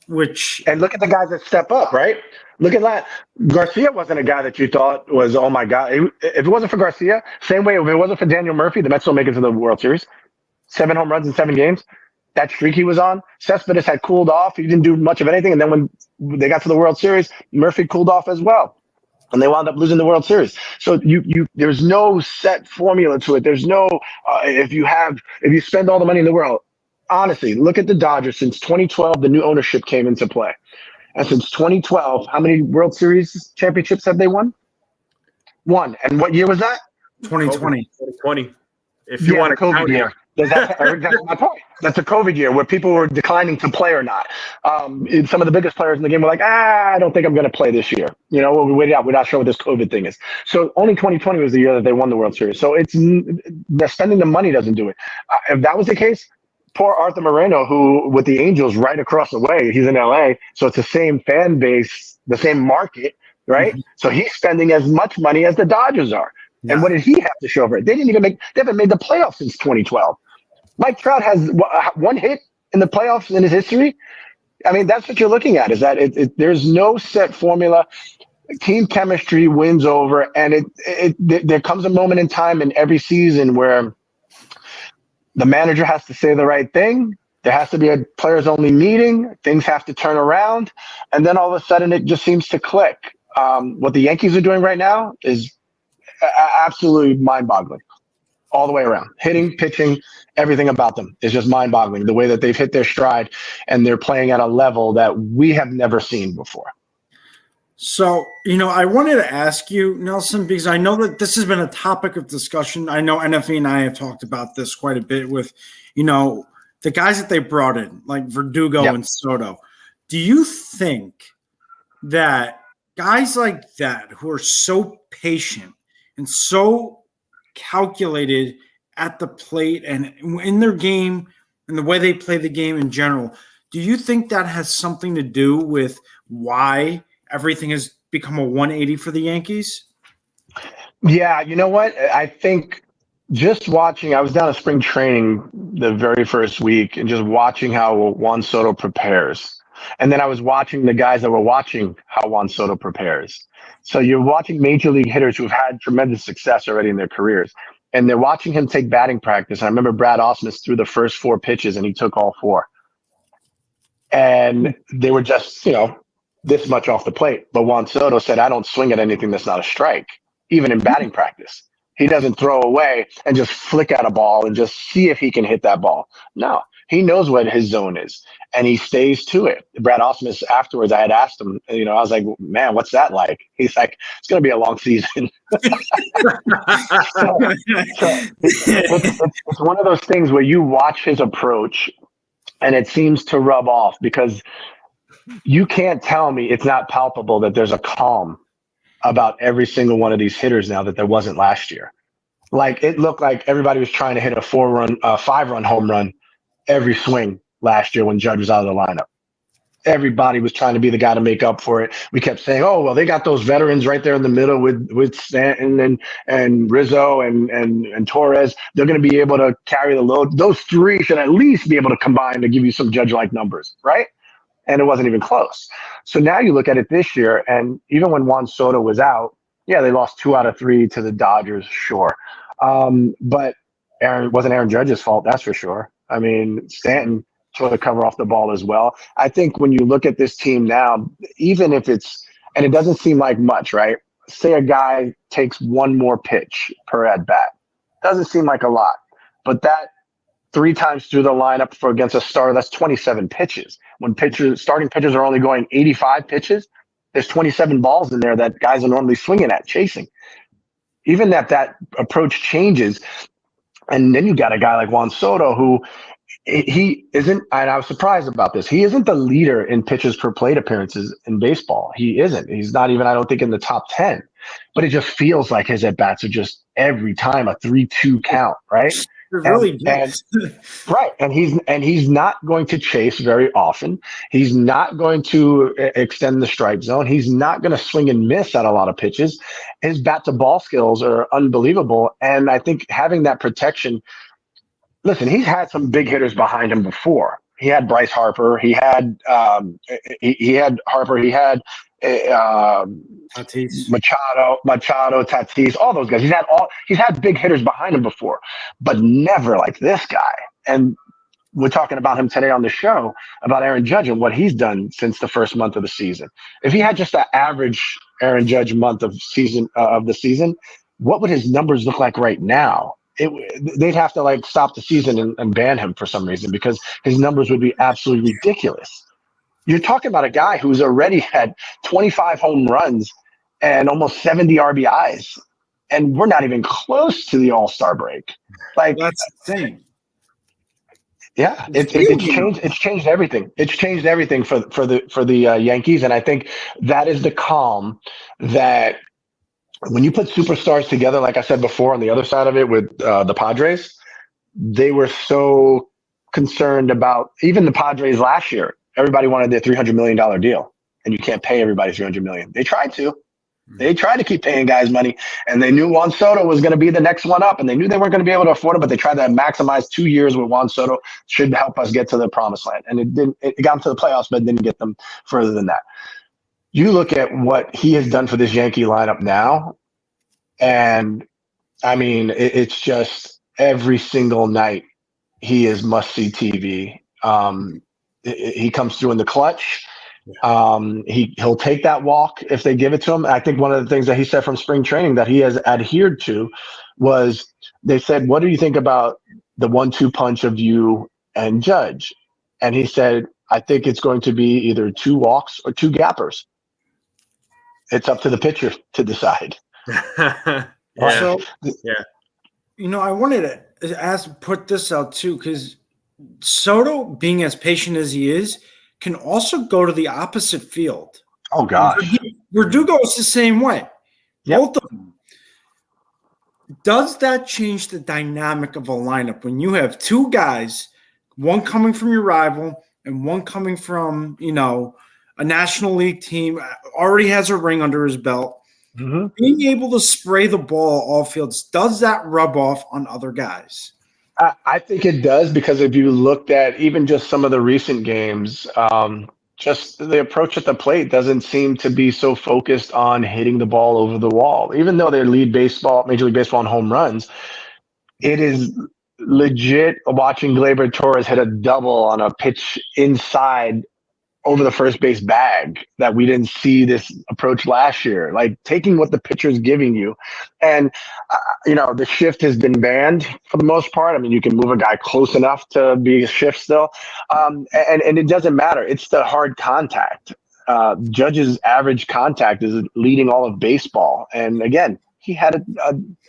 And look at the guys that step up, right? Look at that. Garcia wasn't a guy that you thought was, oh my God. If it wasn't for Garcia, same way if it wasn't for Daniel Murphy, the Mets don't make it to the World Series. 7 home runs in 7 games. That streak he was on, Cespedes had cooled off. He didn't do much of anything. And then when they got to the World Series, Murphy cooled off as well. And they wound up losing the World Series. So there's no set formula to it. There's no, if you spend all the money in the world, honestly, look at the Dodgers. Since 2012, the new ownership came into play. And since 2012, how many World Series championships have they won? 1. And what year was that? 2020. 2020. If you want a COVID year. That's my point. That's a COVID year where people were declining to play or not. Some of the biggest players in the game were like, I don't think I'm going to play this year. We'll wait out. We're not sure what this COVID thing is. So only 2020 was the year that they won the World Series. So the spending the money doesn't do it. If that was the case, poor Arthur Moreno, who with the Angels right across the way, he's in LA, so it's the same fan base, the same market, right? Mm-hmm. So he's spending as much money as the Dodgers are. Yeah. And what did he have to show for it? They haven't made the playoffs since 2012. Mike Trout has 1 hit in the playoffs in his history. I mean, that's what you're looking at, is that there's no set formula. Team chemistry wins over, and there comes a moment in time in every season where the manager has to say the right thing. There has to be a players-only meeting. Things have to turn around. And then all of a sudden it just seems to click. What the Yankees are doing right now is absolutely mind-boggling all the way around. Hitting, pitching, everything about them is just mind-boggling. The way that they've hit their stride and they're playing at a level that we have never seen before. So, I wanted to ask you, Nelson, because I know that this has been a topic of discussion. I know NFE and I have talked about this quite a bit with, the guys that they brought in, like Verdugo and Soto. Do you think that guys like that who are so patient and so calculated at the plate and in their game and the way they play the game in general, do you think that has something to do with why everything has become a 180 for the Yankees? Yeah, you know what? I think just watching, I was down at spring training the very first week and just watching how Juan Soto prepares. And then I was watching the guys that were watching how Juan Soto prepares. So you're watching major league hitters who've had tremendous success already in their careers. and they're watching him take batting practice. I remember Brad Ausmus threw the first 4 pitches, and he took all 4. And they were just, this much off the plate. But Juan Soto said, I don't swing at anything that's not a strike, even in batting practice. He doesn't throw away and just flick at a ball and just see if he can hit that ball. No, he knows what his zone is, and he stays to it. Brad Ausmus, afterwards, I had asked him, I was like, man, what's that like? He's like, it's going to be a long season. It's one of those things where you watch his approach, and it seems to rub off, because you can't tell me it's not palpable that there's a calm about every single one of these hitters now that there wasn't last year. Like, it looked like everybody was trying to hit a 5-run home run every swing last year when Judge was out of the lineup. Everybody was trying to be the guy to make up for it. We kept saying, oh, well, they got those veterans right there in the middle with Stanton and Rizzo and Torres. They're going to be able to carry the load. Those 3 should at least be able to combine to give you some Judge-like numbers, right? And it wasn't even close. So now you look at it this year, and even when Juan Soto was out, yeah, they lost 2 out of 3 to the Dodgers, sure. But it wasn't Aaron Judge's fault, that's for sure. I mean, Stanton tore the cover off the ball as well. I think when you look at this team now, even if it's – and it doesn't seem like much, right? Say a guy takes 1 more pitch per at-bat. Doesn't seem like a lot. But that 3 times through the lineup against a starter, that's 27 pitches. When starting pitchers are only going 85 pitches, there's 27 balls in there that guys are normally swinging at, chasing. Even that approach changes, and then you got a guy like Juan Soto who he isn't, and I was surprised about this, he isn't the leader in pitches per plate appearances in baseball. He isn't. He's not even, I don't think, in the top 10. But it just feels like his at-bats are just every time a 3-2 count, right? Really right. And he's not going to chase very often. He's not going to extend the strike zone. He's not going to swing and miss at a lot of pitches. His bat to ball skills are unbelievable. And I think having that protection, listen, he's had some big hitters behind him before. He had Bryce Harper. He had Harper. He had Tatis. Machado, Tatis, all those guys. He's had big hitters behind him before, but never like this guy. And we're talking about him today on the show about Aaron Judge and what he's done since the first month of the season. If he had just that average Aaron Judge month of the season, what would his numbers look like right now? They'd have to stop the season and ban him for some reason, because his numbers would be absolutely ridiculous. You're talking about a guy who's already had 25 home runs and almost 70 RBIs, and we're not even close to the All-Star break. That's insane. Yeah, it's changed everything. It's changed everything for the Yankees, and I think that is the calm that when you put superstars together, like I said before, on the other side of it with the Padres, they were so concerned about, even the Padres last year. Everybody wanted their $300 million deal, and you can't pay everybody $300 million. They tried to. They tried to keep paying guys money, and they knew Juan Soto was going to be the next one up, and they knew they weren't going to be able to afford it, but they tried to maximize 2 years with Juan Soto should help us get to the promised land. And it didn't. It got them to the playoffs, but it didn't get them further than that. You look at what he has done for this Yankee lineup now, and I mean, it's just every single night he is must-see TV. He comes through in the clutch. He'll take that walk if they give it to him. I think one of the things that he said from spring training that he has adhered to was, they said, what do you think about the 1-2 punch of you and Judge? And he said, I think it's going to be either 2 walks or 2 gappers. It's up to the pitcher to decide. I wanted to put this out too, because Soto, being as patient as he is, can also go to the opposite field. Oh, gosh. Verdugo's the same way. Yep. Both of them. Does that change the dynamic of a lineup when you have 2 guys, one coming from your rival and one coming from, a National League team, already has a ring under his belt? Mm-hmm. Being able to spray the ball all fields, does that rub off on other guys? I think it does, because if you looked at even just some of the recent games, just the approach at the plate doesn't seem to be so focused on hitting the ball over the wall. Even though they lead Major League Baseball in home runs, It is legit watching Gleyber Torres hit a double on a pitch inside over the first base bag that we didn't see this approach last year. Like taking what the pitcher is giving you, and the shift has been banned for the most part. I mean, you can move a guy close enough to be a shift still, and it doesn't matter. It's the hard contact. Judge's average contact is leading all of baseball, and again, he had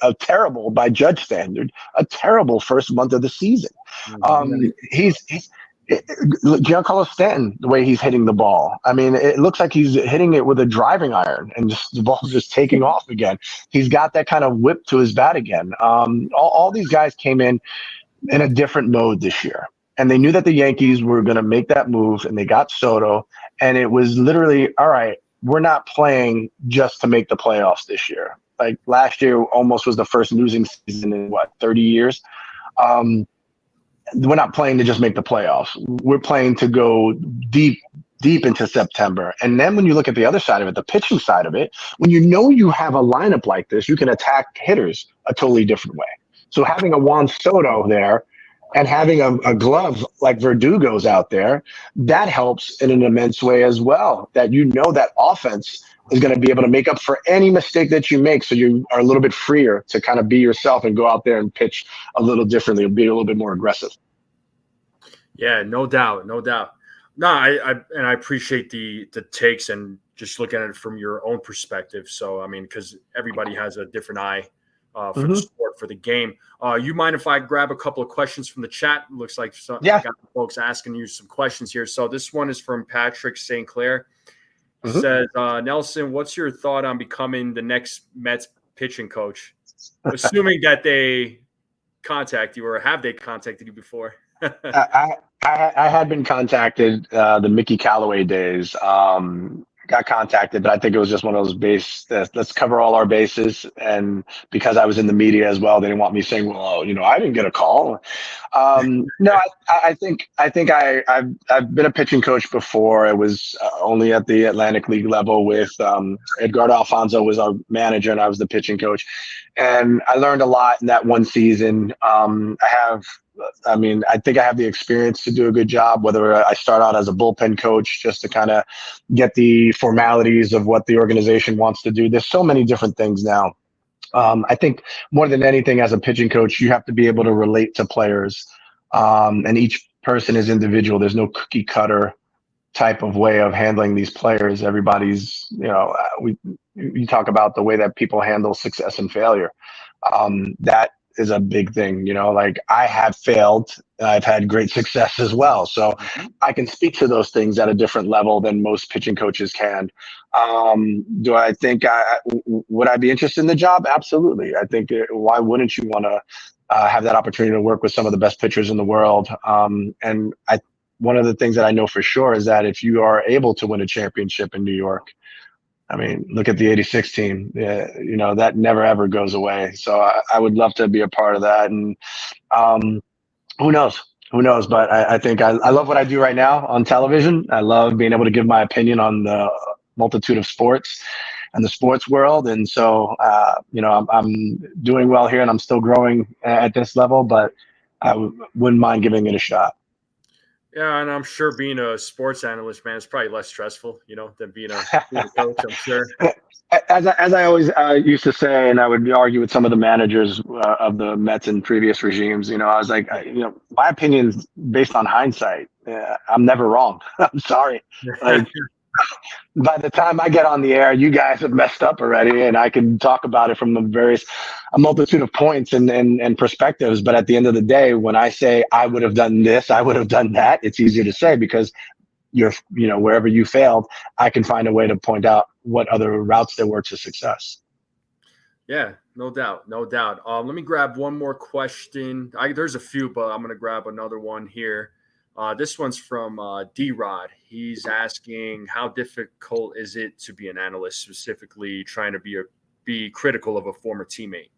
a terrible, by Judge standard, a terrible first month of the season. He's Giancarlo Stanton, the way he's hitting the ball. I mean, it looks like he's hitting it with a driving iron and just the ball's just taking off again. He's got that kind of whip to his bat again. All these guys came in a different mode this year. And they knew that the Yankees were going to make that move, and they got Soto. And it was literally, all right, we're not playing just to make the playoffs this year. Like last year almost was the first losing season in 30 years. We're not playing to just make the playoffs. We're playing to go deep into September. And then when you look at the other side of it, the pitching side of it, when you have a lineup like this, you can attack hitters a totally different way. So having a Juan Soto there and having a glove like Verdugo's out there, that helps in an immense way as well, that that offense is going to be able to make up for any mistake that you make. So you are a little bit freer to kind of be yourself and go out there and pitch a little differently, be a little bit more aggressive. Yeah, no doubt. No, I appreciate the takes and just looking at it from your own perspective. So, I mean, because everybody has a different eye for the sport, for the game. You mind if I grab a couple of questions from the chat? Looks like got folks asking you some questions here. So this one is from Patrick St. Clair. Says, Nelson, what's your thought on becoming the next Mets pitching coach? Assuming that they contact you, or have they contacted you before? I had been contacted the Mickey Callaway days. Got contacted, but I think it was just one of those let's cover all our bases. And because I was in the media as well, they didn't want me saying, well, I didn't get a call. No, I think I've been a pitching coach before. It was only at the Atlantic League level with Edgardo Alfonso was our manager and I was the pitching coach. And I learned a lot in that one season. I think I have the experience to do a good job, whether I start out as a bullpen coach just to kind of get the formalities of what the organization wants to do. There's so many different things now. I think more than anything as a pitching coach, you have to be able to relate to players, and each person is individual. There's no cookie cutter type of way of handling these players. Everybody's, we talk about the way that people handle success and failure. That is a big thing, like I have failed. I've had great success as well. So I can speak to those things at a different level than most pitching coaches can. Do I think would I be interested in the job? Absolutely. I think why wouldn't you want to have that opportunity to work with some of the best pitchers in the world? And one of the things that I know for sure is that if you are able to win a championship in New York, I mean, look at the '86 team. Yeah, that never ever goes away. So I would love to be a part of that. And who knows? But I think I love what I do right now on television. I love being able to give my opinion on the multitude of sports and the sports world. And so, I'm doing well here, and I'm still growing at this level. But I wouldn't mind giving it a shot. Yeah, and I'm sure being a sports analyst, man, is probably less stressful, than being a coach, I'm sure. As I always used to say, and I would argue with some of the managers of the Mets in previous regimes, I was like, my opinion's based on hindsight. I'm never wrong. I'm sorry. Like, by the time I get on the air, you guys have messed up already, and I can talk about it from a multitude of points and perspectives. But at the end of the day, when I say I would have done this, I would have done that, it's easier to say because wherever you failed, I can find a way to point out what other routes there were to success. Yeah, no doubt. Let me grab one more question. There's a few, but I'm going to grab another one here. This one's from D-Rod. He's asking, how difficult is it to be an analyst, specifically trying to be critical of a former teammate?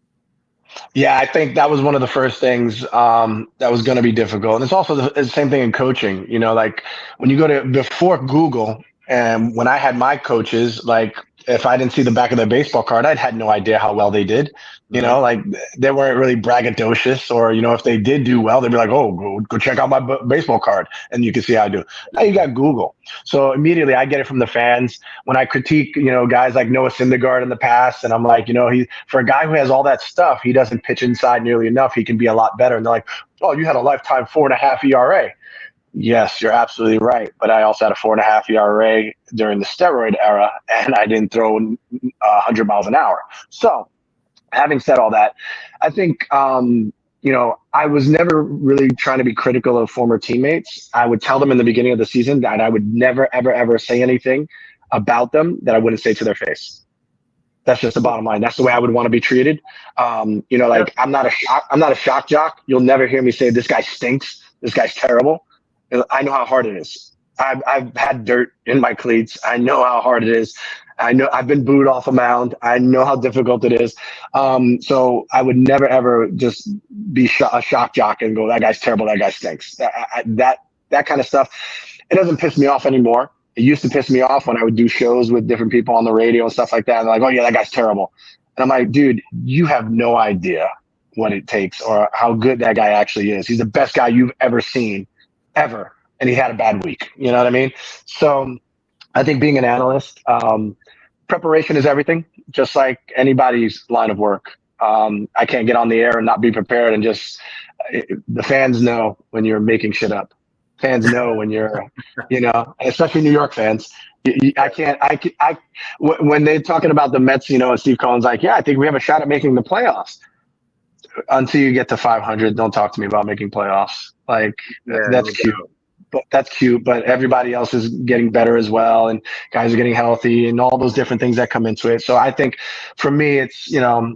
Yeah, I think that was one of the first things that was going to be difficult. And it's also the same thing in coaching. Like when you go before Google, and when I had my coaches, like if I didn't see the back of their baseball card, I'd had no idea how well they did. You know, like they weren't really braggadocious, or, you know, if they did do well, they'd be like, oh, go check out my baseball card. And you can see how I do. Now you got Google. So immediately I get it from the fans when I critique, you know, guys like Noah Syndergaard in the past. And I'm like, you know, for a guy who has all that stuff, he doesn't pitch inside nearly enough. He can be a lot better. And they're like, oh, you had a lifetime 4.5 ERA. Yes, you're absolutely right. But I also had a 4.5 ERA during the steroid era, and I didn't throw 100 miles an hour. So having said all that, I think, you know, I was never really trying to be critical of former teammates. I would tell them in the beginning of the season that I would never, ever, ever say anything about them that I wouldn't say to their face. That's just the bottom line. That's the way I would want to be treated. You know, like I'm not a shock jock. You'll never hear me say this guy stinks. This guy's terrible. I know how hard it is. I've had dirt in my cleats. I know how hard it is. I know I've been booed off a mound. I know how difficult it is. So I would never, ever just be a shock jock and go, that guy's terrible. That guy stinks. That kind of stuff. It doesn't piss me off anymore. It used to piss me off when I would do shows with different people on the radio and stuff like that. And they're like, oh yeah, that guy's terrible. And I'm like, dude, you have no idea what it takes or how good that guy actually is. He's the best guy you've ever seen. Ever, and he had a bad week. You know what I mean? So I think being an analyst, preparation is everything, just like anybody's line of work. I can't get on the air and not be prepared, and just the fans know when you're making shit up. Fans know when you're, you know, especially New York fans. When they're talking about the Mets, you know, and Steve Cohen's like, yeah, I think we have a shot at making the playoffs. Until you get to 500, don't talk to me about making playoffs. Like that's cute, but that's cute. But everybody else is getting better as well, and guys are getting healthy, and all those different things that come into it. So I think for me, it's, you know,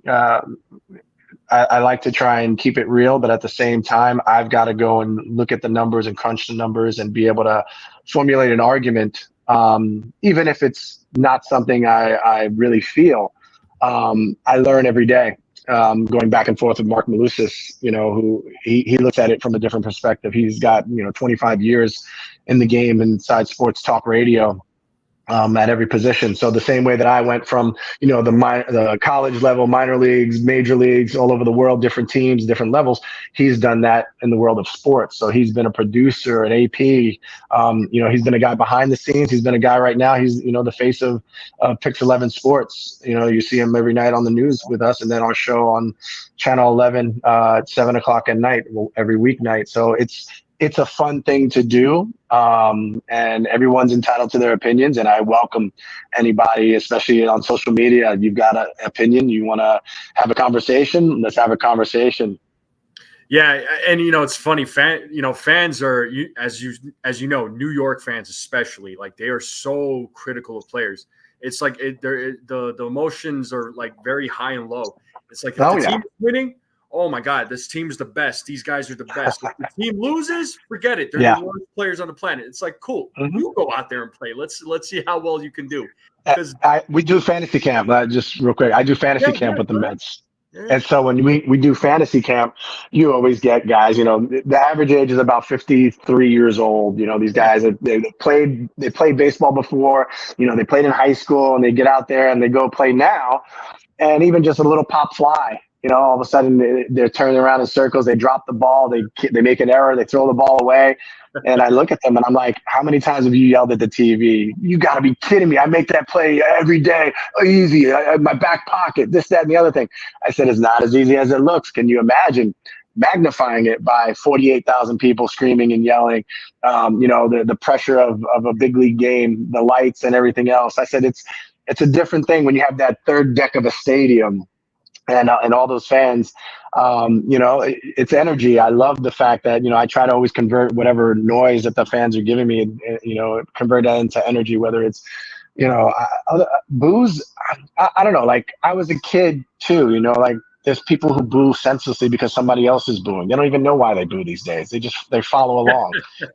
I like to try and keep it real, but at the same time, I've got to go and look at the numbers and crunch the numbers and be able to formulate an argument, even if it's not something I really feel. I learn every day. Going back and forth with Mark Malusis, you know, who he looks at it from a different perspective. He's got, you know, 25 years in the game inside sports talk radio, at every position. So the same way that I went from, you know, the college level, minor leagues, major leagues, all over the world, different teams, different levels, he's done that in the world of sports. So he's been a producer, an AP, you know, he's been a guy behind the scenes. He's been a guy right now. He's, you know, the face of Pix 11 Sports. You know, you see him every night on the news with us, and then our show on Channel 11 at 7:00 at night, every weeknight. So it's a fun thing to do, and everyone's entitled to their opinions, and I welcome anybody, especially on social media. You've got an opinion, you want to have a conversation, let's have a conversation. Yeah, and you know, it's funny, fans are, as you know, New York fans especially, like they are so critical of players. It's like the emotions are like very high and low. It's like if the team is winning, oh my God, this team's the best. These guys are the best. If the team loses, forget it. They're the worst players on the planet. It's like, cool. You go out there and play. Let's see how well you can do. We do fantasy camp. Just real quick, I do fantasy camp with the Mets. Yeah. And so when we do fantasy camp, you always get guys, you know, the average age is about 53 years old. You know, these guys, they played baseball before, you know, they played in high school, and they get out there and they go play now. And even just a little pop fly, you know, all of a sudden they're turning around in circles. They drop the ball. They make an error. They throw the ball away. And I look at them and I'm like, how many times have you yelled at the TV? You got to be kidding me. I make that play every day. Easy. My back pocket, this, that, and the other thing. I said, it's not as easy as it looks. Can you imagine magnifying it by 48,000 people screaming and yelling? You know, the pressure of a big league game, the lights and everything else. I said, it's a different thing when you have that third deck of a stadium. And all those fans, you know, it's energy. I love the fact that, you know, I try to always convert whatever noise that the fans are giving me, you know, convert that into energy, whether it's, you know, boos. I don't know. Like I was a kid too, you know, like there's people who boo senselessly because somebody else is booing. They don't even know why they boo these days. They follow along,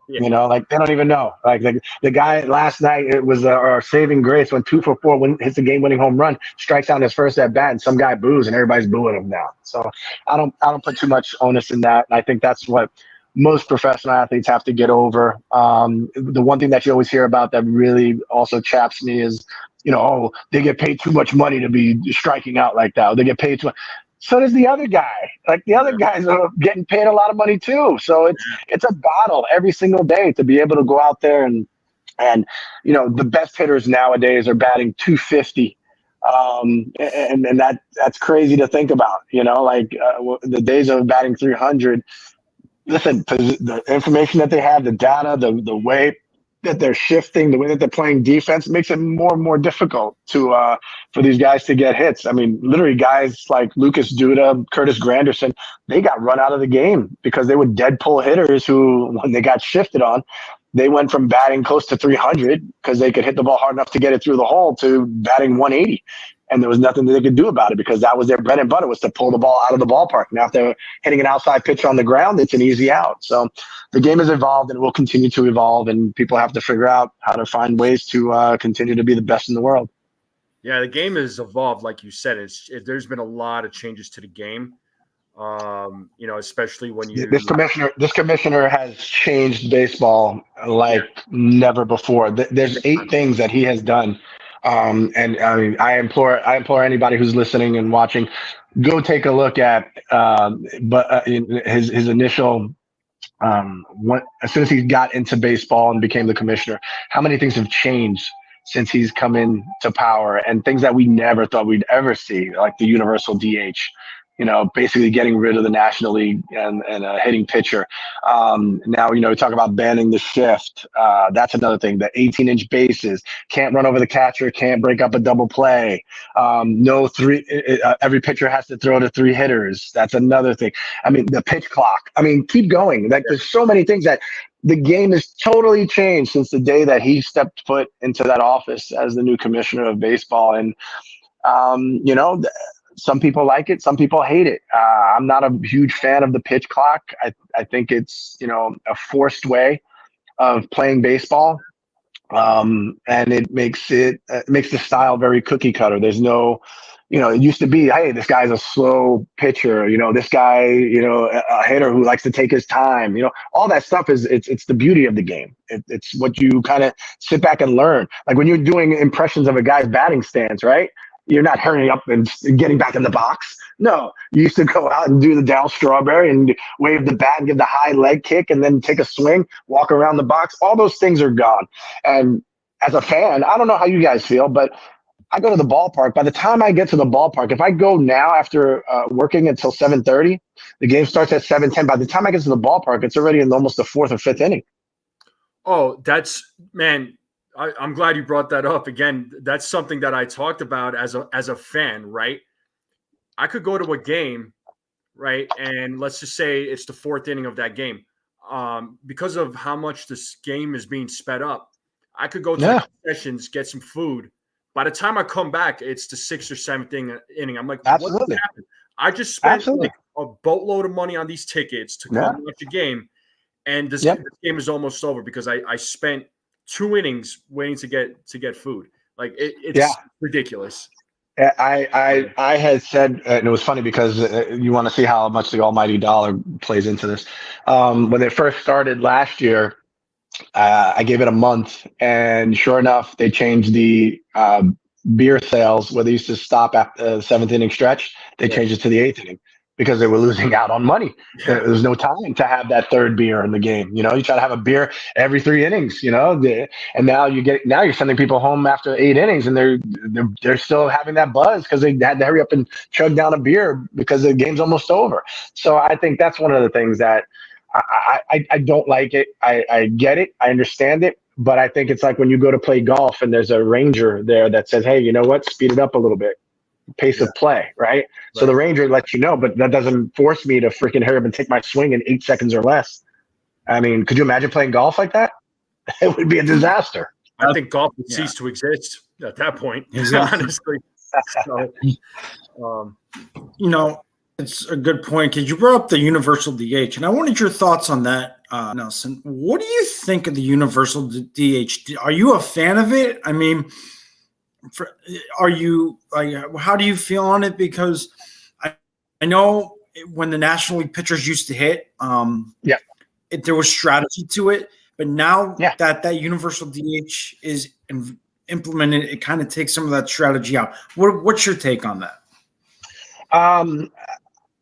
you know, like they don't even know. Like the guy last night, it was our saving grace, when 2 for 4 hits the game-winning home run, strikes out his first at bat, and some guy boos, and everybody's booing him now. So I don't put too much onus in that. And I think that's what most professional athletes have to get over. The one thing that you always hear about that really also chaps me is oh, they get paid too much money to be striking out like that. Or they get paid too much. So does the other guy. Like the other guys are getting paid a lot of money too. So it's a battle every single day to be able to go out there and the best hitters nowadays are batting 250. And that's crazy to think about. The days of batting 300. Listen, the information that they have, the data, the way that they're shifting, the way that they're playing defense makes it more and more difficult for these guys to get hits. I mean, literally guys like Lucas Duda, Curtis Granderson, they got run out of the game because they were dead pull hitters who, when they got shifted on, they went from batting close to 300 because they could hit the ball hard enough to get it through the hole to batting 180. And there was nothing that they could do about it because that was their bread and butter, was to pull the ball out of the ballpark. Now, if they're hitting an outside pitch on the ground, it's an easy out. So the game has evolved and will continue to evolve, and people have to figure out how to find ways to continue to be the best in the world. Yeah, the game has evolved, like you said. There's been a lot of changes to the game, especially when you this commissioner has changed baseball like never before. There's 8 things that he has done. And I mean, I implore anybody who's listening and watching, go take a look at his initial as soon as he got into baseball and became the commissioner, how many things have changed since he's come into power, and things that we never thought we'd ever see, like the universal DH. Basically getting rid of the National League and a hitting pitcher. Now, we talk about banning the shift. That's another thing. The 18-inch bases, can't run over the catcher, can't break up a double play. No three. Every pitcher has to throw to 3 hitters. That's another thing. I mean, the pitch clock. I mean, keep going. Like, there's so many things that the game has totally changed since the day that he stepped foot into that office as the new commissioner of baseball. And, some people like it, some people hate it. I'm not a huge fan of the pitch clock. I think it's, a forced way of playing baseball. And it makes the style very cookie cutter. There's no, it used to be, hey, this guy's a slow pitcher, this guy, a hitter who likes to take his time, all that stuff it's the beauty of the game. It's what you kind of sit back and learn. Like when you're doing impressions of a guy's batting stance, right? You're not hurrying up and getting back in the box. No, you used to go out and do the Darryl Strawberry and wave the bat and give the high leg kick and then take a swing, walk around the box. All those things are gone. And as a fan, I don't know how you guys feel, but I go to the ballpark. By the time I get to the ballpark, if I go now after working until 7:30, the game starts at 7:10. By the time I get to the ballpark, it's already in almost the 4th or 5th inning. Oh, man. I'm glad you brought that up. Again, that's something that I talked about as a fan, right? I could go to a game, right? And let's just say it's the 4th inning of that game. Because of how much this game is being sped up, I could go to the concessions, get some food. By the time I come back, it's the 6th or 7th inning. I'm like, Absolutely. What happened? I just spent like a boatload of money on these tickets to come watch a game. And this game is almost over because I spent 2 innings waiting to get food. Like it's ridiculous. I had said, and it was funny because you want to see how much the almighty dollar plays into this. When they first started last year, I gave it a month, and sure enough, they changed the beer sales where they used to stop at the 7th inning stretch. They changed it to the 8th inning because they were losing out on money. There was no time to have that 3rd beer in the game. You try to have a beer every 3 innings, and now you're sending people home after 8 innings and they're still having that buzz because they had to hurry up and chug down a beer because the game's almost over. So I think that's one of the things that I don't like it. I get it. I understand it. But I think it's like when you go to play golf and there's a ranger there that says, hey, you know what? Speed it up a little bit. Pace of play, right? So the ranger lets you know, but that doesn't force me to freaking hurry up and take my swing in 8 seconds or less. I mean, could you imagine playing golf like that? It would be a disaster. I think golf would cease to exist at that point, honestly. So, it's a good point because you brought up the universal DH, and I wanted your thoughts on that, Nelson. What do you think of the universal DH? Are you a fan of it? I mean, are you like? How do you feel on it? Because I know when the National League pitchers used to hit, there was strategy to it, but now that universal DH is implement it, it kind of takes some of that strategy out. What's your take on that?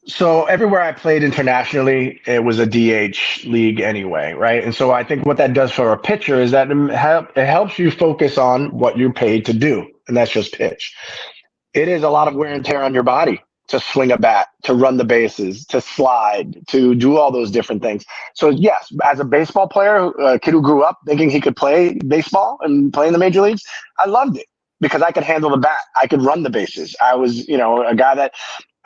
So everywhere I played internationally, it was a DH league anyway, right? And so I think what that does for a pitcher is that it helps you focus on what you're paid to do, and that's just pitch. It is a lot of wear and tear on your body to swing a bat, to run the bases, to slide, to do all those different things. So yes, as a baseball player, a kid who grew up thinking he could play baseball and play in the major leagues, I loved it because I could handle the bat. I could run the bases. I was, a guy that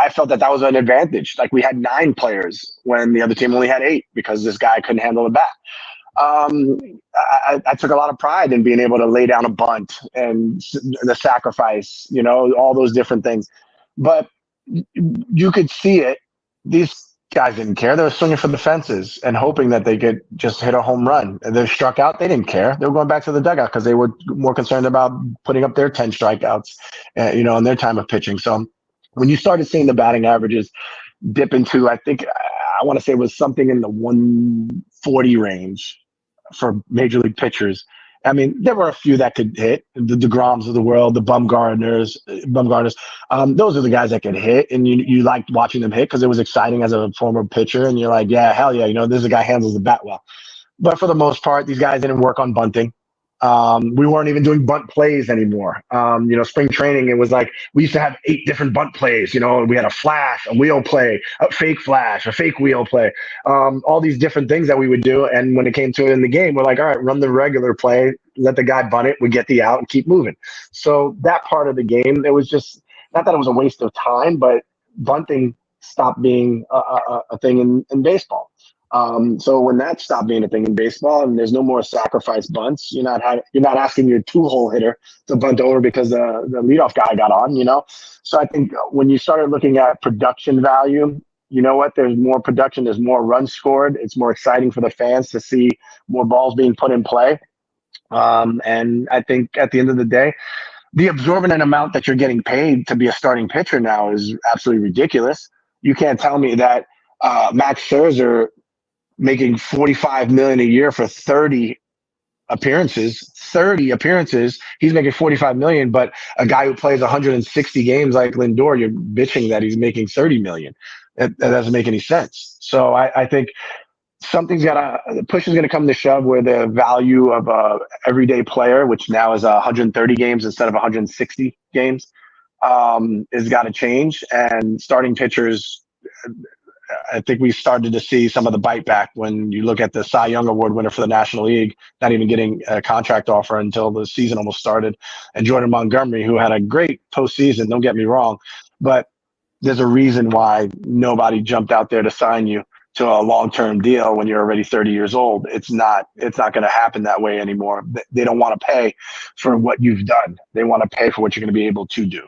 I felt that was an advantage. Like we had 9 players when the other team only had 8 because this guy couldn't handle the bat. I took a lot of pride in being able to lay down a bunt and the sacrifice, all those different things. But you could see it. These guys didn't care. They were swinging for the fences and hoping that they could just hit a home run. And they struck out. They didn't care. They were going back to the dugout because they were more concerned about putting up their 10 strikeouts, in their time of pitching. So when you started seeing the batting averages dip into, I think I want to say it was something in the 140 range for major league pitchers. I mean, there were a few that could hit, the DeGroms of the world, the Bumgarners. Those are the guys that could hit, and you liked watching them hit because it was exciting as a former pitcher, and you're like, yeah, hell yeah, this is a guy handles the bat well. But for the most part, these guys didn't work on bunting. We weren't even doing bunt plays anymore. Spring training, it was like we used to have 8 different bunt plays. We had a flash, a wheel play, a fake flash, a fake wheel play, all these different things that we would do. And when it came to it in the game, we're like, all right, run the regular play, let the guy bunt it, we get the out and keep moving. So that part of the game, it was just not that it was a waste of time, but bunting stopped being a thing in baseball. So when that stopped being a thing in baseball and there's no more sacrifice bunts, you're not asking your 2-hole hitter to bunt over because the leadoff guy got on, So I think when you started looking at production value, you know what? There's more production. There's more runs scored. It's more exciting for the fans to see more balls being put in play. And I think at the end of the day, the exorbitant amount that you're getting paid to be a starting pitcher now is absolutely ridiculous. You can't tell me that Max Scherzer making $45 million a year for 30 appearances, he's making $45 million, but a guy who plays 160 games like Lindor, you're bitching that he's making $30 million. That doesn't make any sense. So I think the push is going to come to shove where the value of a everyday player, which now is 130 games instead of 160 games, is got to change. And starting pitchers, I think we started to see some of the bite back when you look at the Cy Young Award winner for the National League, not even getting a contract offer until the season almost started, and Jordan Montgomery, who had a great postseason, don't get me wrong, but there's a reason why nobody jumped out there to sign you to a long-term deal when you're already 30 years old. It's not going to happen that way anymore. They don't want to pay for what you've done. They want to pay for what you're going to be able to do.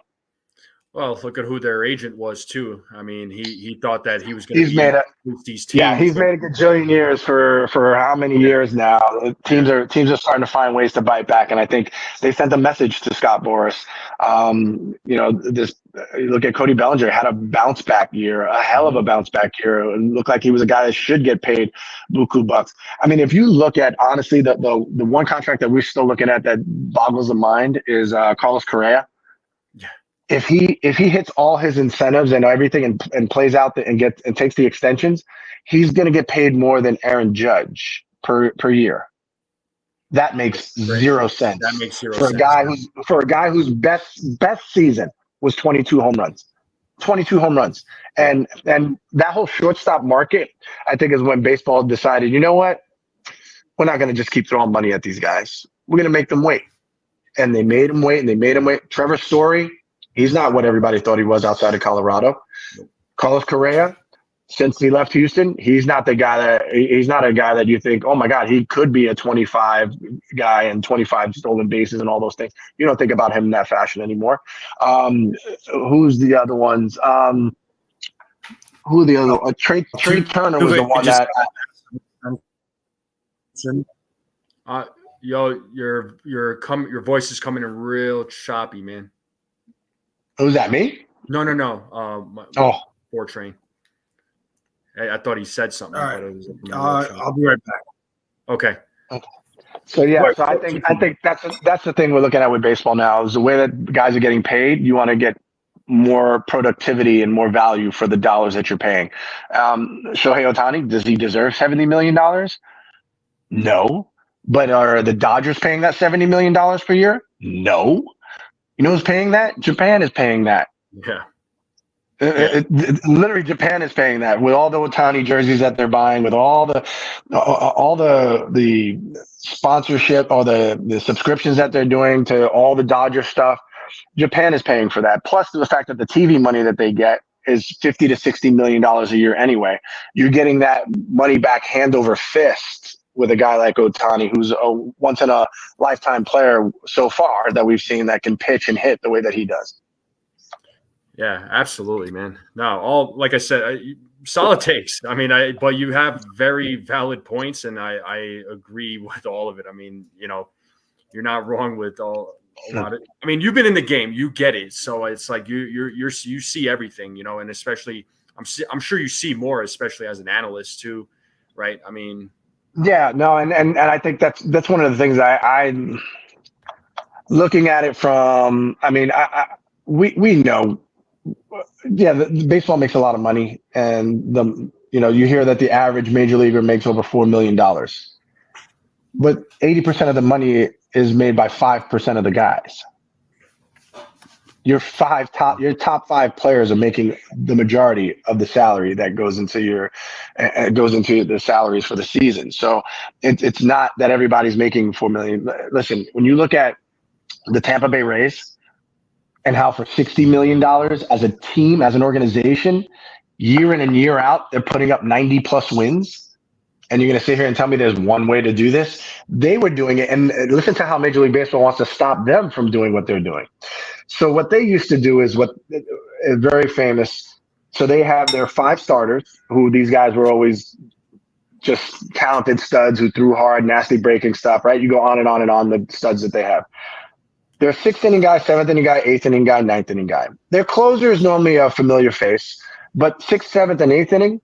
Well, look at who their agent was too. I mean, he thought that he was going to be these teams. Yeah, he's made a gajillion years for how mmany years now? Teams are starting to find ways to bite back, and I think they sent a message to Scott Boras. You look at Cody Bellinger, had a bounce back year, a hell of a bounce back year. It looked like he was a guy that should get paid buku bucks. I mean, if you look at honestly the one contract that we're still looking at that boggles the mind is Carlos Correa. Yeah. If he hits all his incentives and everything and plays out and takes the extensions, he's going to get paid more than Aaron Judge per year. That makes zero sense. That makes zero sense for a guy whose best season was 22 home runs. 22 home runs. And that whole shortstop market, I think, is when baseball decided, you know what? We're not going to just keep throwing money at these guys. We're going to make them wait. And they made him wait, and they made him wait. Trevor Story, he's not what everybody thought he was outside of Colorado. Carlos Correa, since he left Houston, he's not a guy that you think, oh my God, he could be a 25 guy and 25 stolen bases and all those things. You don't think about him in that fashion anymore. Who's the other ones? Who are the other? Trey Turner was the one that. Your voice is coming in real choppy, man. Who's that? Me? No. Four train. I thought he said something. All right. I'll be right back. Okay. So I think that's the thing we're looking at with baseball now is the way that guys are getting paid. You want to get more productivity and more value for the dollars that you're paying. Shohei Ohtani, does he deserve $70 million? No. But are the Dodgers paying that $70 million per year? No. You know who's paying that? Japan is paying that. Yeah. Literally, Japan is paying that with all the Ohtani jerseys that they're buying, with all the sponsorship or the subscriptions that they're doing to all the Dodger stuff. Japan is paying for that. Plus the fact that the TV money that they get is $50 to $60 million a year anyway. You're getting that money back hand over fist with a guy like Ohtani, who's a once in a lifetime player so far that we've seen that can pitch and hit the way that he does. Yeah, absolutely, man. No, like I said, solid takes. I mean, but you have very valid points, and I agree with all of it. I mean, you're not wrong with a lot of. I mean, you've been in the game, you get it. So it's like you see everything, and especially I'm sure you see more, especially as an analyst too, right? I mean, yeah, no, and I think that's one of the things I looking at it from. I mean, we know. Yeah, the baseball makes a lot of money, and you hear that the average major leaguer makes over $4 million, but 80% of the money is made by 5% of the guys. Your top 5 players are making the majority of the salary that goes into the salaries for the season. So it's not that everybody's making $4 million. Listen, when you look at the Tampa Bay Rays, and how for $60 million as a team, as an organization, year in and year out, they're putting up 90+ wins. And you're going to sit here and tell me there's one way to do this? They were doing it. And listen to how Major League Baseball wants to stop them from doing what they're doing. So what they used to do is what is very famous. So they have their 5 starters, who these guys were always just talented studs who threw hard, nasty breaking stuff, right? You go on and on and on the studs that they have. Their 6th inning guy, 7th inning guy, 8th inning guy, 9th inning guy. Their closer is normally a familiar face, but 6th, 7th, and 8th inning,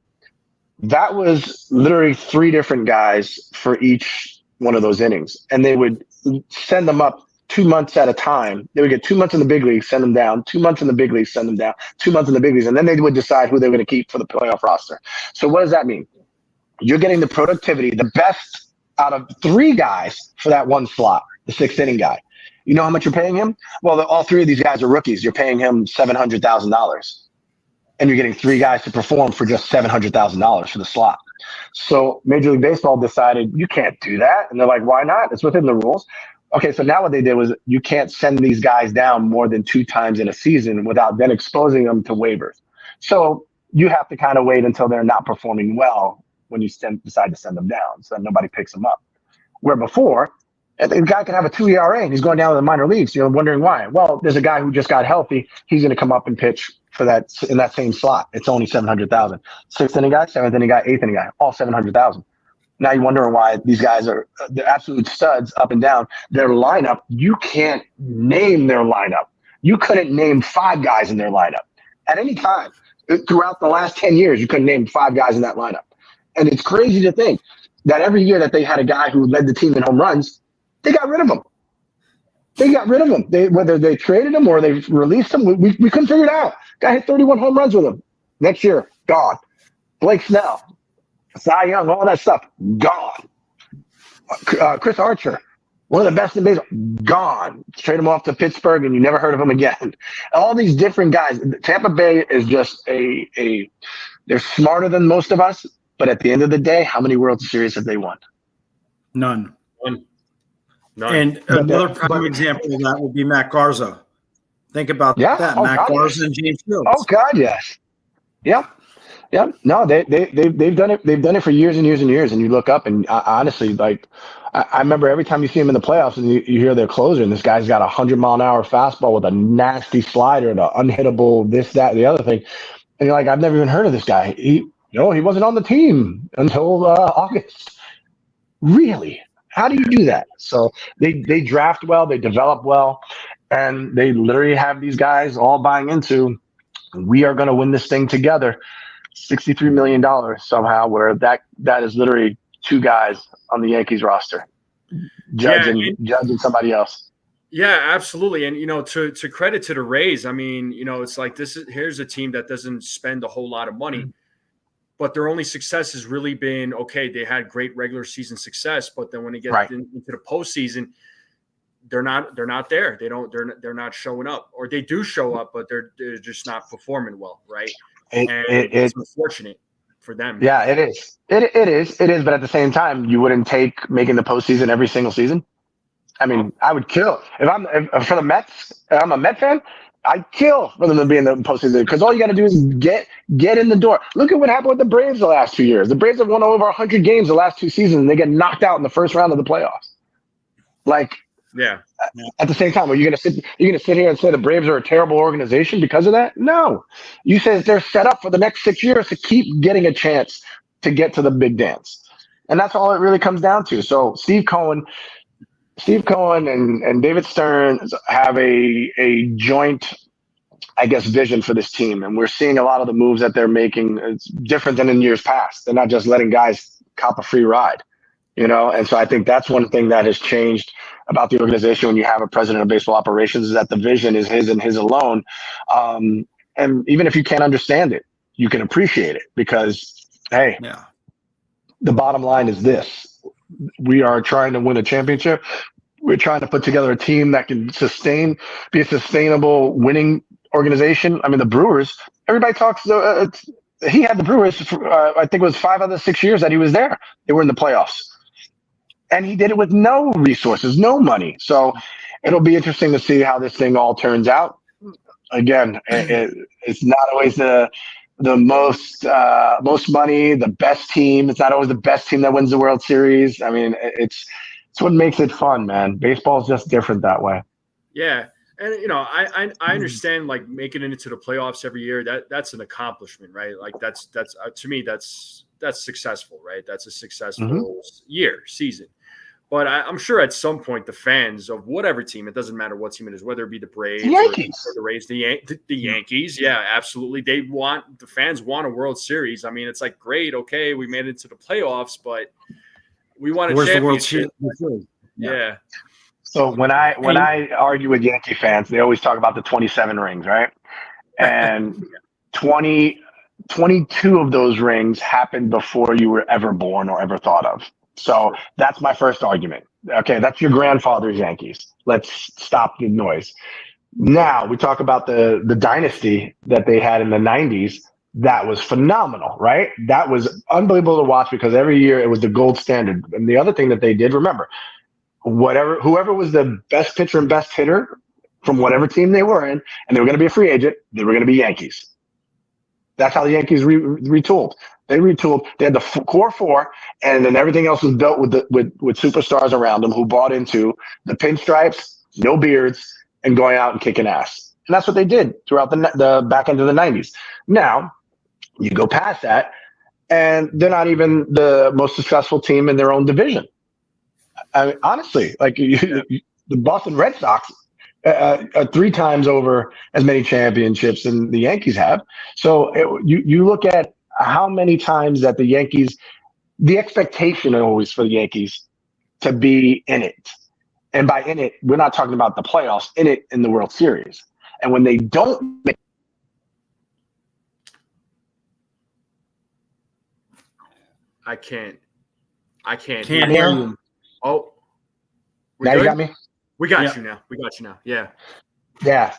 that was literally 3 different guys for each one of those innings. And they would send them up 2 months at a time. They would get 2 months in the big leagues, send them down, 2 months in the big leagues, send them down, 2 months in the big leagues, and then they would decide who they were going to keep for the playoff roster. So what does that mean? You're getting the productivity, the best out of 3 guys for that one slot, the 6th inning guy. You know how much you're paying him? Well, all 3 of these guys are rookies. You're paying him $700,000, and you're getting 3 guys to perform for just $700,000 for the slot. So Major League Baseball decided you can't do that, and they're like, "Why not? It's within the rules." Okay, so now what they did was you can't send these guys down more than 2 times in a season without then exposing them to waivers. So you have to kind of wait until they're not performing well when you decide to send them down, so that nobody picks them up. Where before, the guy could have a 2 ERA and he's going down to the minor leagues. You're wondering why. Well, there's a guy who just got healthy. He's going to come up and pitch for that in that same slot. It's only $700,000. 6th inning guy, 7th inning guy, 8th inning guy, all $700,000. Now you're wondering why these guys are the absolute studs up and down. Their lineup, you can't name their lineup. You couldn't name 5 guys in their lineup at any time throughout the last 10 years. You couldn't name 5 guys in that lineup. And it's crazy to think that every year that they had a guy who led the team in home runs, they got rid of him. Whether they traded him or they released him, we couldn't figure it out. Guy hit 31 home runs with him. Next year, gone. Blake Snell, Cy Young, all that stuff, gone. Chris Archer, one of the best in baseball, gone. Trade him off to Pittsburgh, and you never heard of him again. All these different guys. Tampa Bay is just they're smarter than most of us, but at the end of the day, how many World Series have they won? None. None. And another prime example of that would be Matt Garza. Think about that. Matt Garza and James Fields. Oh God, yes. Yep. No, they've done it. They've done it for years and years and years. And you look up, and honestly, like I remember every time you see them in the playoffs, and you hear their closer, and this guy's got 100-mile-an-hour fastball with a nasty slider and an unhittable this, that, the other thing, and you're like, I've never even heard of this guy. He wasn't on the team until August. Really? How do you do that? So they draft well, they develop well, and they literally have these guys all buying into, we are going to win this thing together. $63 million somehow, where that is literally 2 guys on the Yankees roster. judging somebody else. Yeah, absolutely. And, to credit to the Rays, I mean, it's like here's a team that doesn't spend a whole lot of money, but their only success has really been, okay, they had great regular season success, but then when they get into the postseason, they're not there. They're not showing up, or they do show up, but they're just not performing well. Right. It's unfortunate for them. Yeah, it is. It is. But at the same time, you wouldn't take making the postseason every single season. I mean, I would kill if for the Mets. I'm a Met fan. I'd kill for them to be in the postseason because all you got to do is get in the door. Look at what happened with the Braves the last 2 years. The Braves have won over 100 games the last 2 seasons, and they get knocked out in the first round of the playoffs. Like, yeah. At the same time, are you gonna sit here and say the Braves are a terrible organization because of that? No. You say they're set up for the next 6 years to keep getting a chance to get to the big dance, and that's all it really comes down to. So Steve Cohen and David Stern have a joint, I guess, vision for this team. And we're seeing a lot of the moves that they're making. It's different than in years past. They're not just letting guys cop a free ride, And so I think that's one thing that has changed about the organization when you have a president of baseball operations is that the vision is his and his alone. And even if you can't understand it, you can appreciate it because, hey, the bottom line is this. We are trying to win a championship. We're trying to put together a team that can be a sustainable winning organization. I mean, the Brewers, everybody talks, he had the Brewers for, I think it was 5 out of 6 years that he was there. They were in the playoffs. And he did it with no resources, no money. So it'll be interesting to see how this thing all turns out. Again, it's not always the most money, the best team. It's not always the best team that wins the World Series. I mean, it's what makes it fun, man. Baseball is just different that way. Yeah. And, I understand like making it into the playoffs every year. That's an accomplishment, right? Like that's to me, that's successful, right? That's a successful season. But I'm sure at some point the fans of whatever team, it doesn't matter what team it is, whether it be the Braves, the Yankees, or the Rays, the Yankees, yeah, absolutely. The fans want a World Series. I mean, it's like, great, okay, we made it to the playoffs, but we want a championship. The World Series? Yeah. So when I argue with Yankee fans, they always talk about the 27 rings, right? And 22 of those rings happened before you were ever born or ever thought of. So that's my first argument. Okay, that's your grandfather's Yankees. Let's stop the noise. Now we talk about the dynasty that they had in the 90s. That was phenomenal, right? That was unbelievable to watch because every year it was the gold standard. And the other thing that they did, remember, whoever was the best pitcher and best hitter from whatever team they were in, and they were going to be a free agent, they were going to be Yankees. That's how the Yankees retooled. They retooled. They had the core 4, and then everything else was built with superstars around them who bought into the pinstripes, no beards, and going out and kicking ass. And that's what they did throughout the back end of the 90s. Now, you go past that, and they're not even the most successful team in their own division. I mean, honestly, like the Boston Red Sox, 3 times over as many championships than the Yankees have. So you look at how many times that the Yankees, the expectation always for the Yankees to be in it. And by in it, we're not talking about the playoffs, in it in the World Series. And when they don't make I can't hear you. Oh, now good? You got me? We got you now. We got you now. Yeah. Yeah.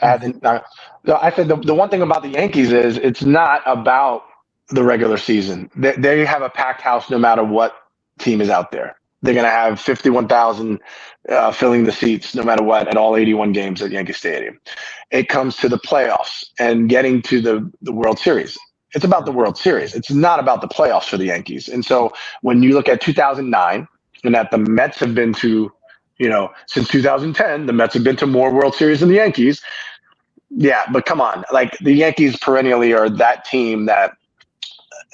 I said the one thing about the Yankees is it's not about the regular season. They have a packed house no matter what team is out there. They're going to have 51,000 filling the seats no matter what at all 81 games at Yankee Stadium. It comes to the playoffs and getting to the World Series. It's about the World Series. It's not about the playoffs for the Yankees. And so when you look at 2009 and that the Mets have been to, since 2010, the Mets have been to more World Series than the Yankees. Yeah, but come on. Like the Yankees perennially are that team that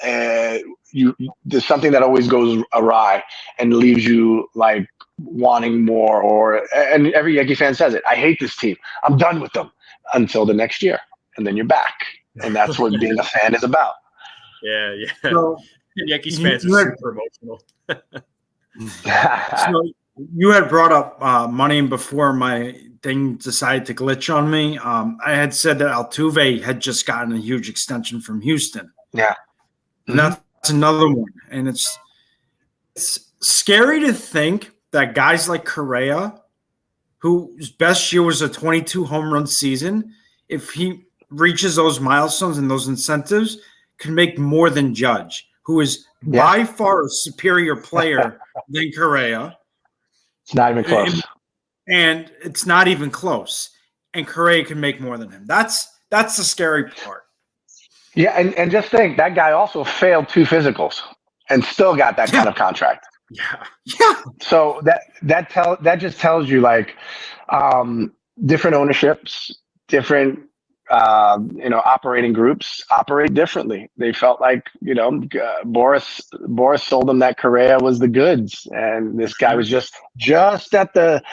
there's something that always goes awry and leaves you like wanting more and every Yankee fan says it. I hate this team. I'm done with them until the next year. And then you're back. And that's what being a fan is about. Yeah. So, Yankees fans are super emotional. You had brought up money before my thing decided to glitch on me. I had said that Altuve had just gotten a huge extension from Houston. Yeah. And that's another one. And it's scary to think that guys like Correa, whose best year was a 22 home run season, if he reaches those milestones and those incentives, can make more than Judge, who is by far a superior player than Correa. It's not even close. And it's not even close. And Correa can make more than him. That's the scary part. Yeah, and just think, that guy also failed 2 physicals and still got that kind of contract. Yeah. So that just tells you, like, different ownerships, different operating groups operate differently. They felt like, Boris sold them that Correa was the goods, and this guy was just at the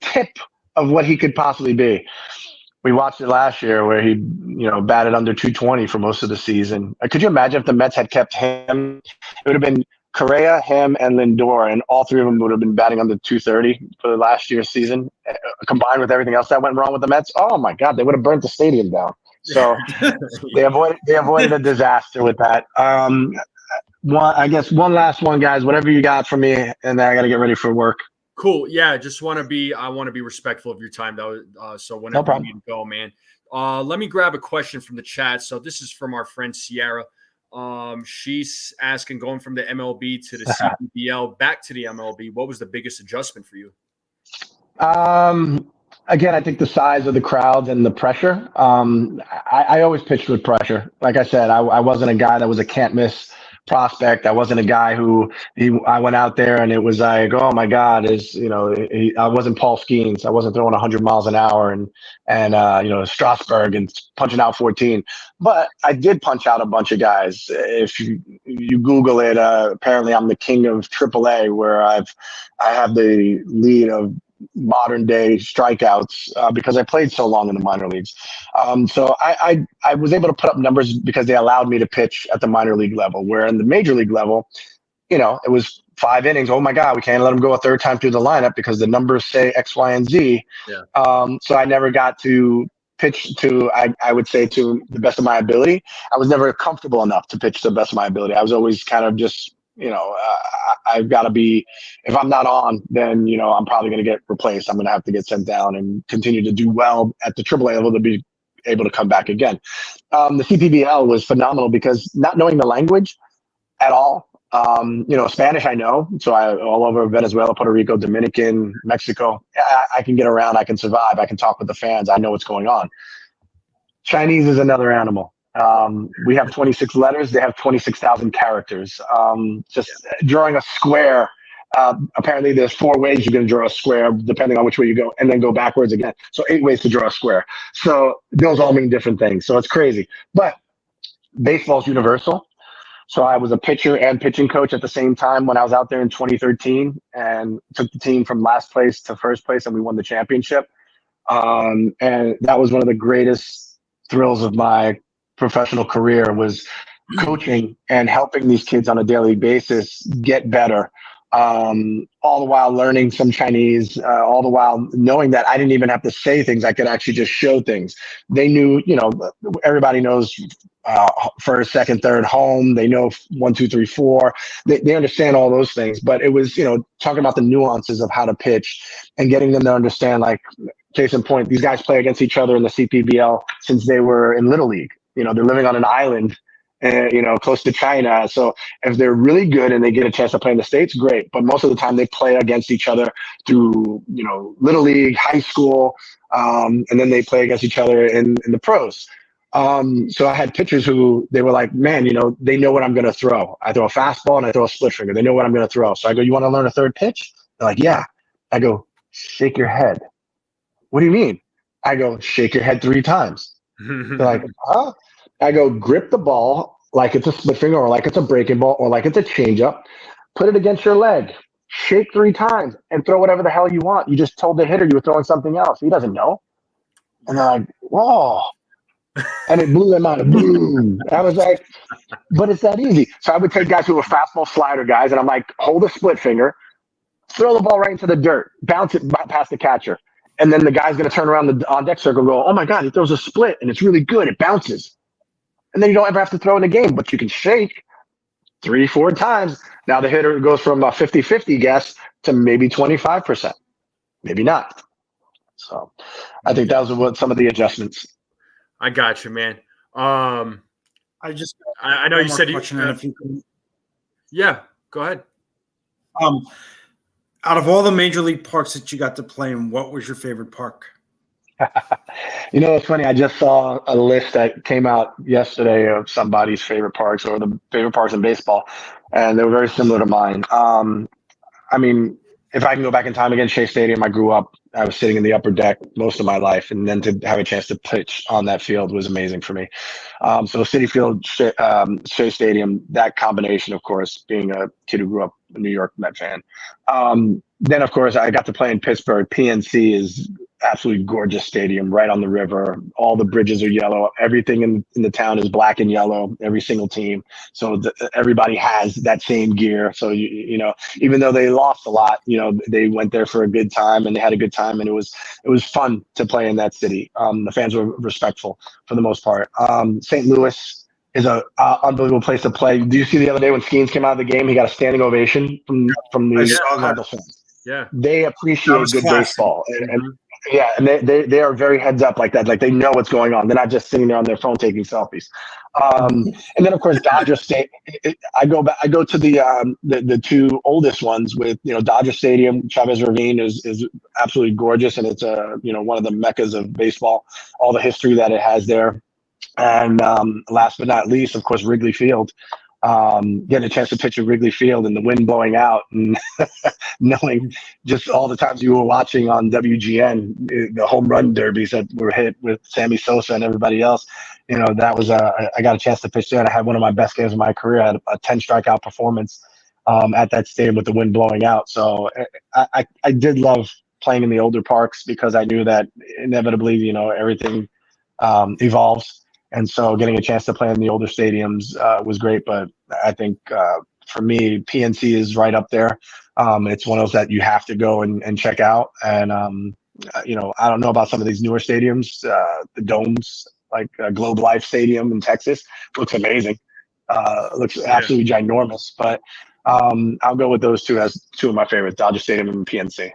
tip of what he could possibly be. We watched it last year where he, batted under 220 for most of the season. Could you imagine if the Mets had kept him? It would have been Correa, him, and Lindor, and all 3 of them would have been batting under 230 for the last year's season, combined with everything else that went wrong with the Mets. Oh my God, they would have burnt the stadium down. So they avoided a disaster with that. One last one, guys. Whatever you got for me, and then I got to get ready for work. Cool. Yeah, I want to be respectful of your time, though. So whenever you need to go, man. Let me grab a question from the chat. So this is from our friend Sierra. She's asking, going from the MLB to the CPBL back to the MLB, what was the biggest adjustment for you? Again, I think the size of the crowds and the pressure. I always pitched with pressure. Like I said, I wasn't a guy that was a can't miss prospect. I wasn't a guy I went out there and it was like, oh my God, I wasn't Paul Skeens. I wasn't throwing 100 miles an hour and Strasburg and punching out 14. But I did punch out a bunch of guys. If you Google it, apparently I'm the king of AAA, where I have the lead of modern day strikeouts because I played so long in the minor leagues. So I was able to put up numbers because they allowed me to pitch at the minor league level, where in the major league level, it was 5 innings. Oh my God, we can't let them go a third time through the lineup because the numbers say X, Y, and Z. Yeah. So I never got to pitch to, I would say, to the best of my ability. I was never comfortable enough to pitch to the best of my ability. I was always kind of just, I've got to be, if I'm not on, then, I'm probably going to get replaced. I'm going to have to get sent down and continue to do well at the AAA level to be able to come back again. The CPBL was phenomenal because not knowing the language at all, Spanish I know, so all over Venezuela, Puerto Rico, Dominican, Mexico, I can get around, I can survive, I can talk with the fans, I know what's going on. Chinese is another animal. We have 26 letters. They have 26,000 characters. Just drawing a square. Apparently there's 4 ways you're going to draw a square, depending on which way you go, and then go backwards again. So 8 ways to draw a square. So those all mean different things. So it's crazy. But baseball's universal. So I was a pitcher and pitching coach at the same time when I was out there in 2013 and took the team from last place to first place, and we won the championship. And that was one of the greatest thrills of my professional career, was coaching and helping these kids on a daily basis get better, all the while learning some Chinese, all the while knowing that I didn't even have to say things. I could actually just show things. They knew, everybody knows first, second, third, home. They know 1, 2, 3, 4. They understand all those things. But it was, talking about the nuances of how to pitch and getting them to understand, like, case in point, these guys play against each other in the CPBL since they were in Little League. They're living on an island, close to China. So if they're really good and they get a chance to play in the States, great. But most of the time they play against each other through, Little League, high school, and then they play against each other in the pros. So I had pitchers who they were like, man, they know what I'm going to throw. I throw a fastball and I throw a split finger. They know what I'm going to throw. So I go, you want to learn a third pitch? They're like, yeah. I go, shake your head. What do you mean? I go, shake your head 3 times. They're like, huh? I go, grip the ball like it's a split finger or like it's a breaking ball or like it's a changeup. Put it against your leg. Shake 3 times and throw whatever the hell you want. You just told the hitter you were throwing something else. He doesn't know. And they're like, whoa. And it blew them out of boom. I was like, but it's that easy. So I would take guys who were fastball slider guys, and I'm like, hold a split finger, throw the ball right into the dirt, bounce it past the catcher. And then the guy's going to turn around the on deck circle and go, oh my God, he throws a split and it's really good. It bounces. And then you don't ever have to throw in the game, but you can shake 3-4 times. Now the hitter goes from a 50-50 guess to maybe 25%, maybe not. So I think that was what some of the adjustments. I got you, man. I know you said yeah, go ahead. Out of all the major league parks that you got to play in, what was your favorite park? It's funny. I just saw a list that came out yesterday of somebody's favorite parks or the favorite parks in baseball, and they were very similar to mine. I mean, if I can go back in time again, Shea Stadium, I grew up, I was sitting in the upper deck most of my life, and then to have a chance to pitch on that field was amazing for me. So Citi Field, Shea Stadium, that combination, of course, being a kid who grew up a New York Met fan. Then, of course, I got to play in Pittsburgh. PNC is absolutely gorgeous stadium right on the river. All the bridges are yellow. Everything in the town is black and yellow, every single team. So everybody has that same gear. So, even though they lost a lot, they went there for a good time and they had a good time. And it was fun to play in that city. The fans were respectful for the most part. St. Louis is a unbelievable place to play. Do you see the other day when Skeens came out of the game, he got a standing ovation from the Cardinals fans. Yeah, they appreciate good baseball, and they are very heads up like that. Like they know what's going on. They're not just sitting there on their phone taking selfies. And then of course Dodger State. I go to the two oldest ones with Dodger Stadium. Chavez Ravine is absolutely gorgeous, and it's one of the meccas of baseball. All the history that it has there, and last but not least, of course, Wrigley Field. Getting a chance to pitch at Wrigley Field and the wind blowing out and knowing just all the times you were watching on WGN, the home run derbies that were hit with Sammy Sosa and everybody else, that was I got a chance to pitch there, and I had one of my best games of my career. I had a 10 strikeout performance at that stadium with the wind blowing out. So I did love playing in the older parks because I knew that inevitably, everything evolves. And so getting a chance to play in the older stadiums was great. But I think for me, PNC is right up there. It's one of those that you have to go and check out. And, I don't know about some of these newer stadiums, the domes, like Globe Life Stadium in Texas. Looks amazing. Looks absolutely ginormous. But I'll go with those two as two of my favorites, Dodger Stadium and PNC.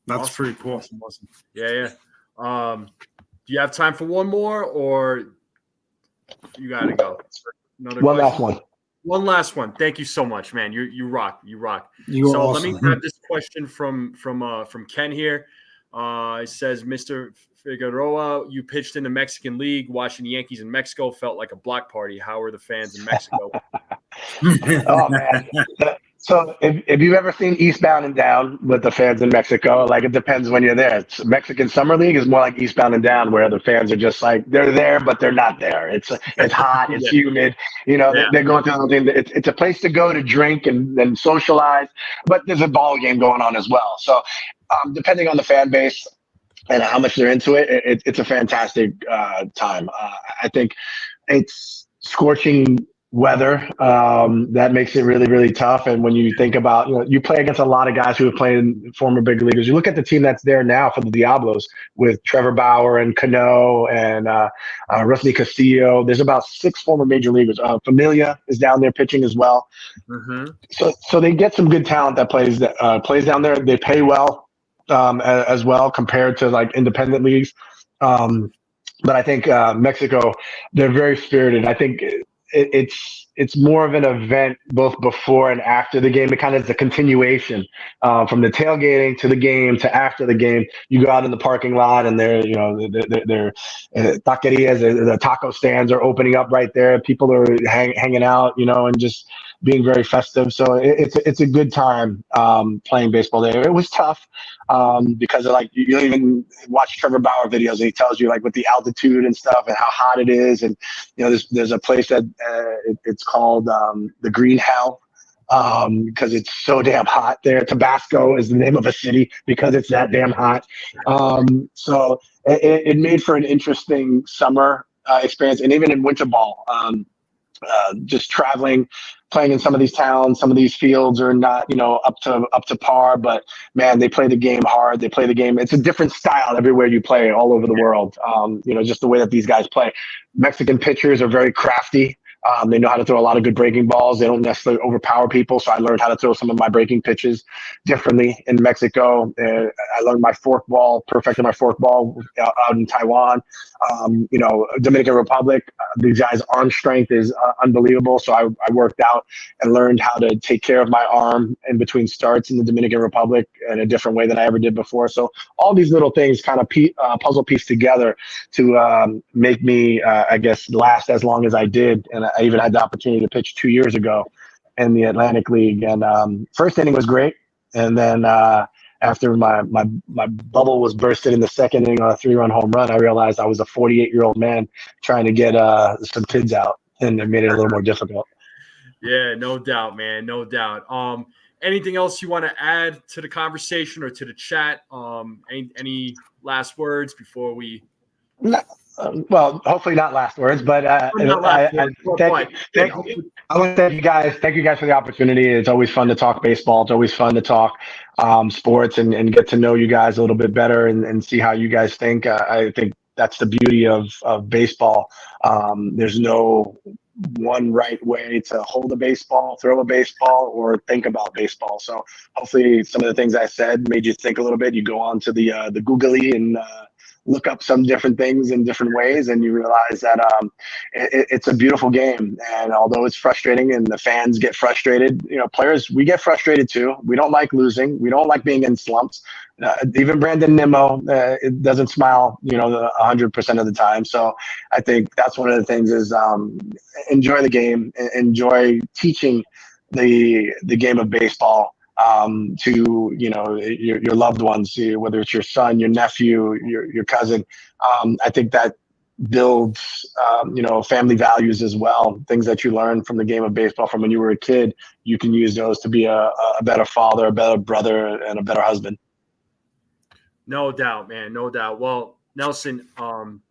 That's pretty cool. Awesome. Yeah. Do you have time for one more, or you got to go? One last one. One last one. Thank you so much, man. You rock. You rock. You're so awesome. Let me grab this question from Ken here. It says, Mr. Figueroa, you pitched in the Mexican League. Watching the Yankees in Mexico felt like a block party. How are the fans in Mexico? Oh man. So if you've ever seen Eastbound and Down with the fans in Mexico, like it depends when you're there. It's Mexican Summer League is more like Eastbound and Down, where the fans are just like they're there, but they're not there. It's hot, it's humid. They're going through something. It's a place to go to drink and socialize, but there's a ball game going on as well. So depending on the fan base and how much they're into it, it's a fantastic time. I think it's scorching weather that makes it really, really tough. And when you think about, you play against a lot of guys who have played in former big leaguers. You look at the team that's there now for the Diablos with Trevor Bauer and Cano and Rusney Castillo. There's about 6 former major leaguers. Familia is down there pitching as well. Mm-hmm. So they get some good talent that plays down there. They pay well as well compared to like independent leagues. But I think Mexico, they're very spirited. I think it's more of an event both before and after the game. It kind of is a continuation from the tailgating to the game to after the game. You go out in the parking lot and they're taquerias, the taco stands are opening up right there. People are hanging out, and just being very festive. So it's a good time playing baseball there. It was tough because you don't even watch Trevor Bauer videos and he tells you like with the altitude and stuff and how hot it is. And there's a place that it's called the Green Hell because it's so damn hot there. Tabasco is the name of a city because it's that damn hot. So it made for an interesting summer experience. And even in winter ball, just traveling, playing in some of these towns. Some of these fields are not, up to par, but man, they play the game hard. They play the game. It's a different style everywhere you play all over the world. Just the way that these guys play. Mexican pitchers are very crafty. They know how to throw a lot of good breaking balls. They don't necessarily overpower people. So I learned how to throw some of my breaking pitches differently in Mexico. I learned my fork ball, perfected my fork ball out in Taiwan. Dominican Republic, these guys' arm strength is unbelievable. So I worked out and learned how to take care of my arm in between starts in the Dominican Republic in a different way than I ever did before. So all these little things kind of puzzle piece together to make me, last as long as I did. And I even had the opportunity to pitch 2 years ago in the Atlantic League. And first inning was great. And then after my bubble was bursted in the second inning on a 3-run home run, I realized I was a 48-year-old man trying to get some kids out, and it made it a little more difficult. Yeah, no doubt, man. No doubt. Anything else you want to add to the conversation or to the chat? Any last words before we? No, well, hopefully not last words, but I want to thank you guys. Thank you guys for the opportunity. It's always fun to talk baseball. It's always fun to talk sports and get to know you guys a little bit better and see how you guys think. I think that's the beauty of baseball. There's no one right way to hold a baseball, throw a baseball, or think about baseball. So hopefully some of the things I said made you think a little bit. You go on to the Googly and look up some different things in different ways, and you realize that it's a beautiful game. And although it's frustrating and the fans get frustrated, players, we get frustrated too. We don't like losing. We don't like being in slumps. Even Brandon Nimmo, it doesn't smile, 100% of the time. So I think that's one of the things is enjoy the game, enjoy teaching the game of baseball to your loved ones, whether it's your son, your nephew, your cousin. I think that builds family values as well. Things that you learn from the game of baseball from when you were a kid, you can use those to be a better father, a better brother, and a better husband. No doubt, man. No doubt. Well, Nelson,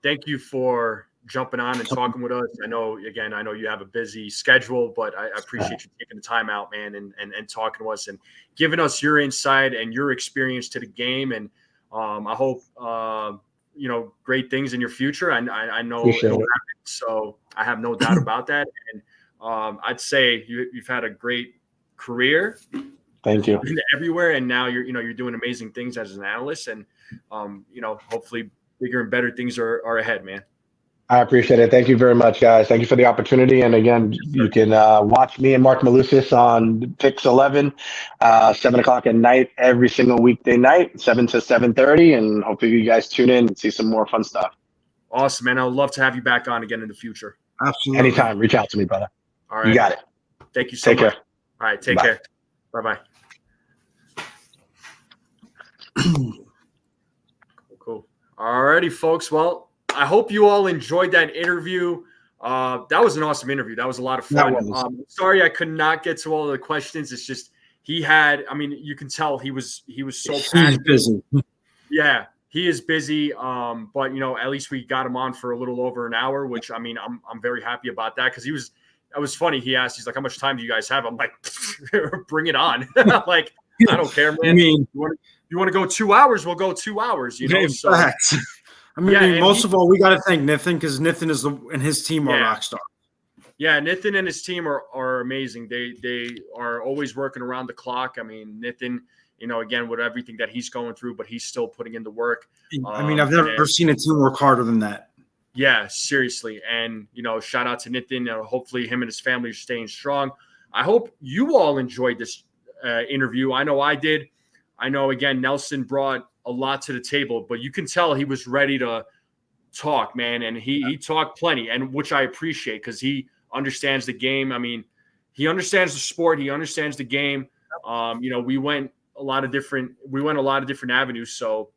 thank you for jumping on and talking with us. I know you have a busy schedule, but I appreciate you taking the time out, man, and talking to us and giving us your insight and your experience to the game. And I hope, great things in your future. I know it'll happen, so I have no doubt about that. And I'd say you've had a great career. Thank you. Everywhere, and now you're doing amazing things as an analyst, and hopefully bigger and better things are ahead, man. I appreciate it. Thank you very much, guys. Thank you for the opportunity. And again, you can watch me and Mark Malusis on Pix 11, 7 o'clock at night, every single weekday night, 7 to 7:30. And hopefully you guys tune in and see some more fun stuff. Awesome, man. I would love to have you back on again in the future. Absolutely. Anytime. Reach out to me, brother. All right. You got it. Thank you so much. Take care. All right. Take care. Bye-bye. Cool. All righty, folks. Well, I hope you all enjoyed that interview. That was an awesome interview. That was a lot of fun. Sorry I could not get to all of the questions. It's just you can tell he was so passionate. He's busy. Yeah, he is busy. But at least we got him on for a little over an hour, which I'm very happy about that because it was funny. He's like, how much time do you guys have? I'm like, bring it on. Like, I don't care, man. You want to go 2 hours? We'll go 2 hours. So, most of all, we got to thank Nathan because Nathan and his team are rock stars. Yeah, Nathan and his team are amazing. They are always working around the clock. I mean, Nathan, again, with everything that he's going through, but he's still putting in the work. I've never seen a team work harder than that. Yeah, seriously. And, shout out to Nathan. Hopefully him and his family are staying strong. I hope you all enjoyed this interview. I know I did. I know, again, Nelson brought a lot to the table, but you can tell he was ready to talk, man. And he talked plenty, and which I appreciate because he understands the game. I mean, he understands the sport. He understands the game. We went a lot of different avenues. So,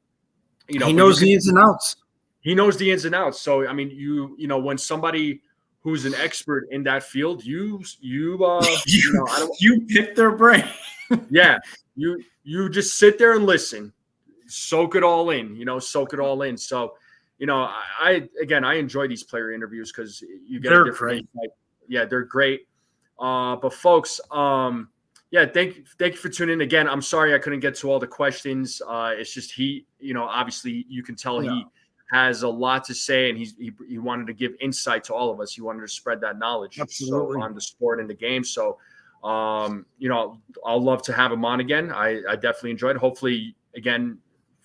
he knows the ins and outs. He knows the ins and outs. So, I mean, when somebody who's an expert in that field, you pick their brain. Yeah. You just sit there and listen, soak it all in, soak it all in. So, I enjoy these player interviews because you get a different insight yeah, they're great. But folks, yeah, thank you for tuning in again. I'm sorry I couldn't get to all the questions. It's just obviously you can tell he has a lot to say, and he wanted to give insight to all of us. He wanted to spread that knowledge on the sport and the game. So, I'll love to have him on again. I definitely enjoyed it. Hopefully, again,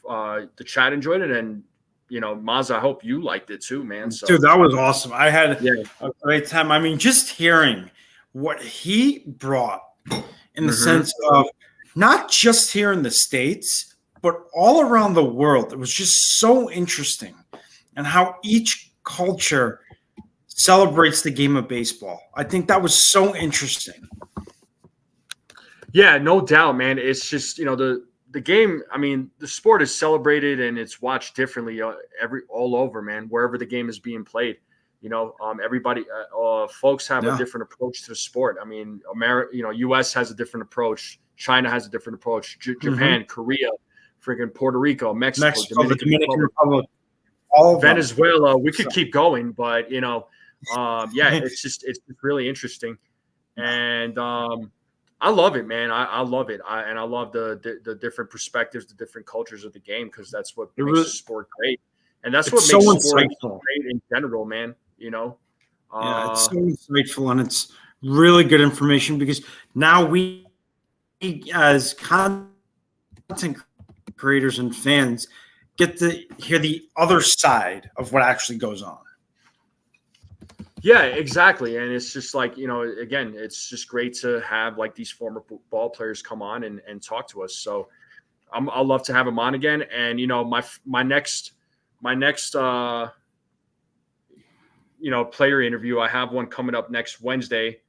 the chat enjoyed it, and Maz, I hope you liked it too, man. So, dude, that was awesome. I had a great time. I mean, just hearing what he brought in the sense of not just here in the States, but all around the world. It was just so interesting, and how each culture celebrates the game of baseball. I think that was so interesting. Yeah, no doubt, man. It's just, the game, I mean, the sport is celebrated and it's watched differently all over, man, wherever the game is being played. Everybody, folks have a different approach to the sport. I mean, U.S. has a different approach. China has a different approach. Japan, Korea, freaking Puerto Rico, Mexico, the Dominican Republic, all of Venezuela. We could keep going, but it's really interesting, and I love it, man. I love it, and I love the different perspectives, the different cultures of the game, because that's what makes the sport great, and that's what makes sport great in general, man. It's so insightful, and it's really good information, because now we, as content creators and fans, get to hear the other side of what actually goes on. Yeah, exactly. And it's just like, again, it's just great to have like these former ball players come on and talk to us. So I'll love to have him on again. And, my next player interview, I have one coming up next Wednesday.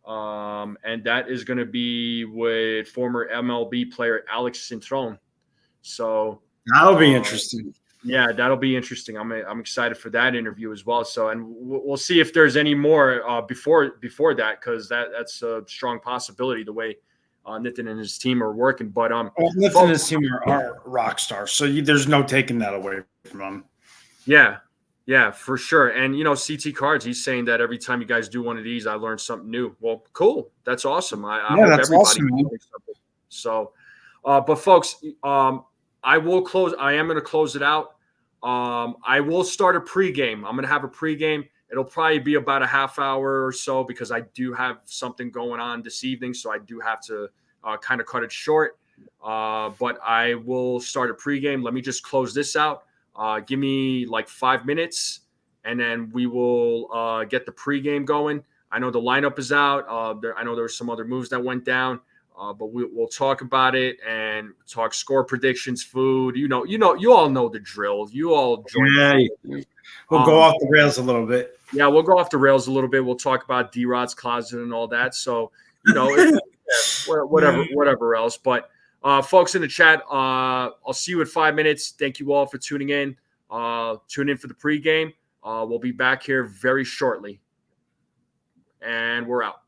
And that is going to be with former MLB player Alex Cintron. So that'll be interesting. Yeah, that'll be interesting. I'm excited for that interview as well. So, and we'll see if there's any more before that, because that's a strong possibility the way Nitin and his team are working. But Nitin and his team are rock stars, so there's no taking that away from them. Yeah, for sure. And CT Cards, he's saying that every time you guys do one of these, I learn something new. Well, cool. That's awesome. I hope that's everybody awesome, man. something. So, but folks, I will close. I am going to close it out. I will start a pregame. I'm going to have a pregame. It'll probably be about a half hour or so, because I do have something going on this evening. So I do have to kind of cut it short. But I will start a pregame. Let me just close this out. Give me like 5 minutes, and then we will get the pregame going. I know the lineup is out. I know there were some other moves that went down. But we'll talk about it and talk score predictions, food. You all know the drill. You all join. Yeah, we'll go off the rails a little bit. Yeah, we'll go off the rails a little bit. We'll talk about D-Rod's closet and all that. So, whatever else. But folks in the chat, I'll see you in 5 minutes. Thank you all for tuning in. Tune in for the pregame. We'll be back here very shortly. And we're out.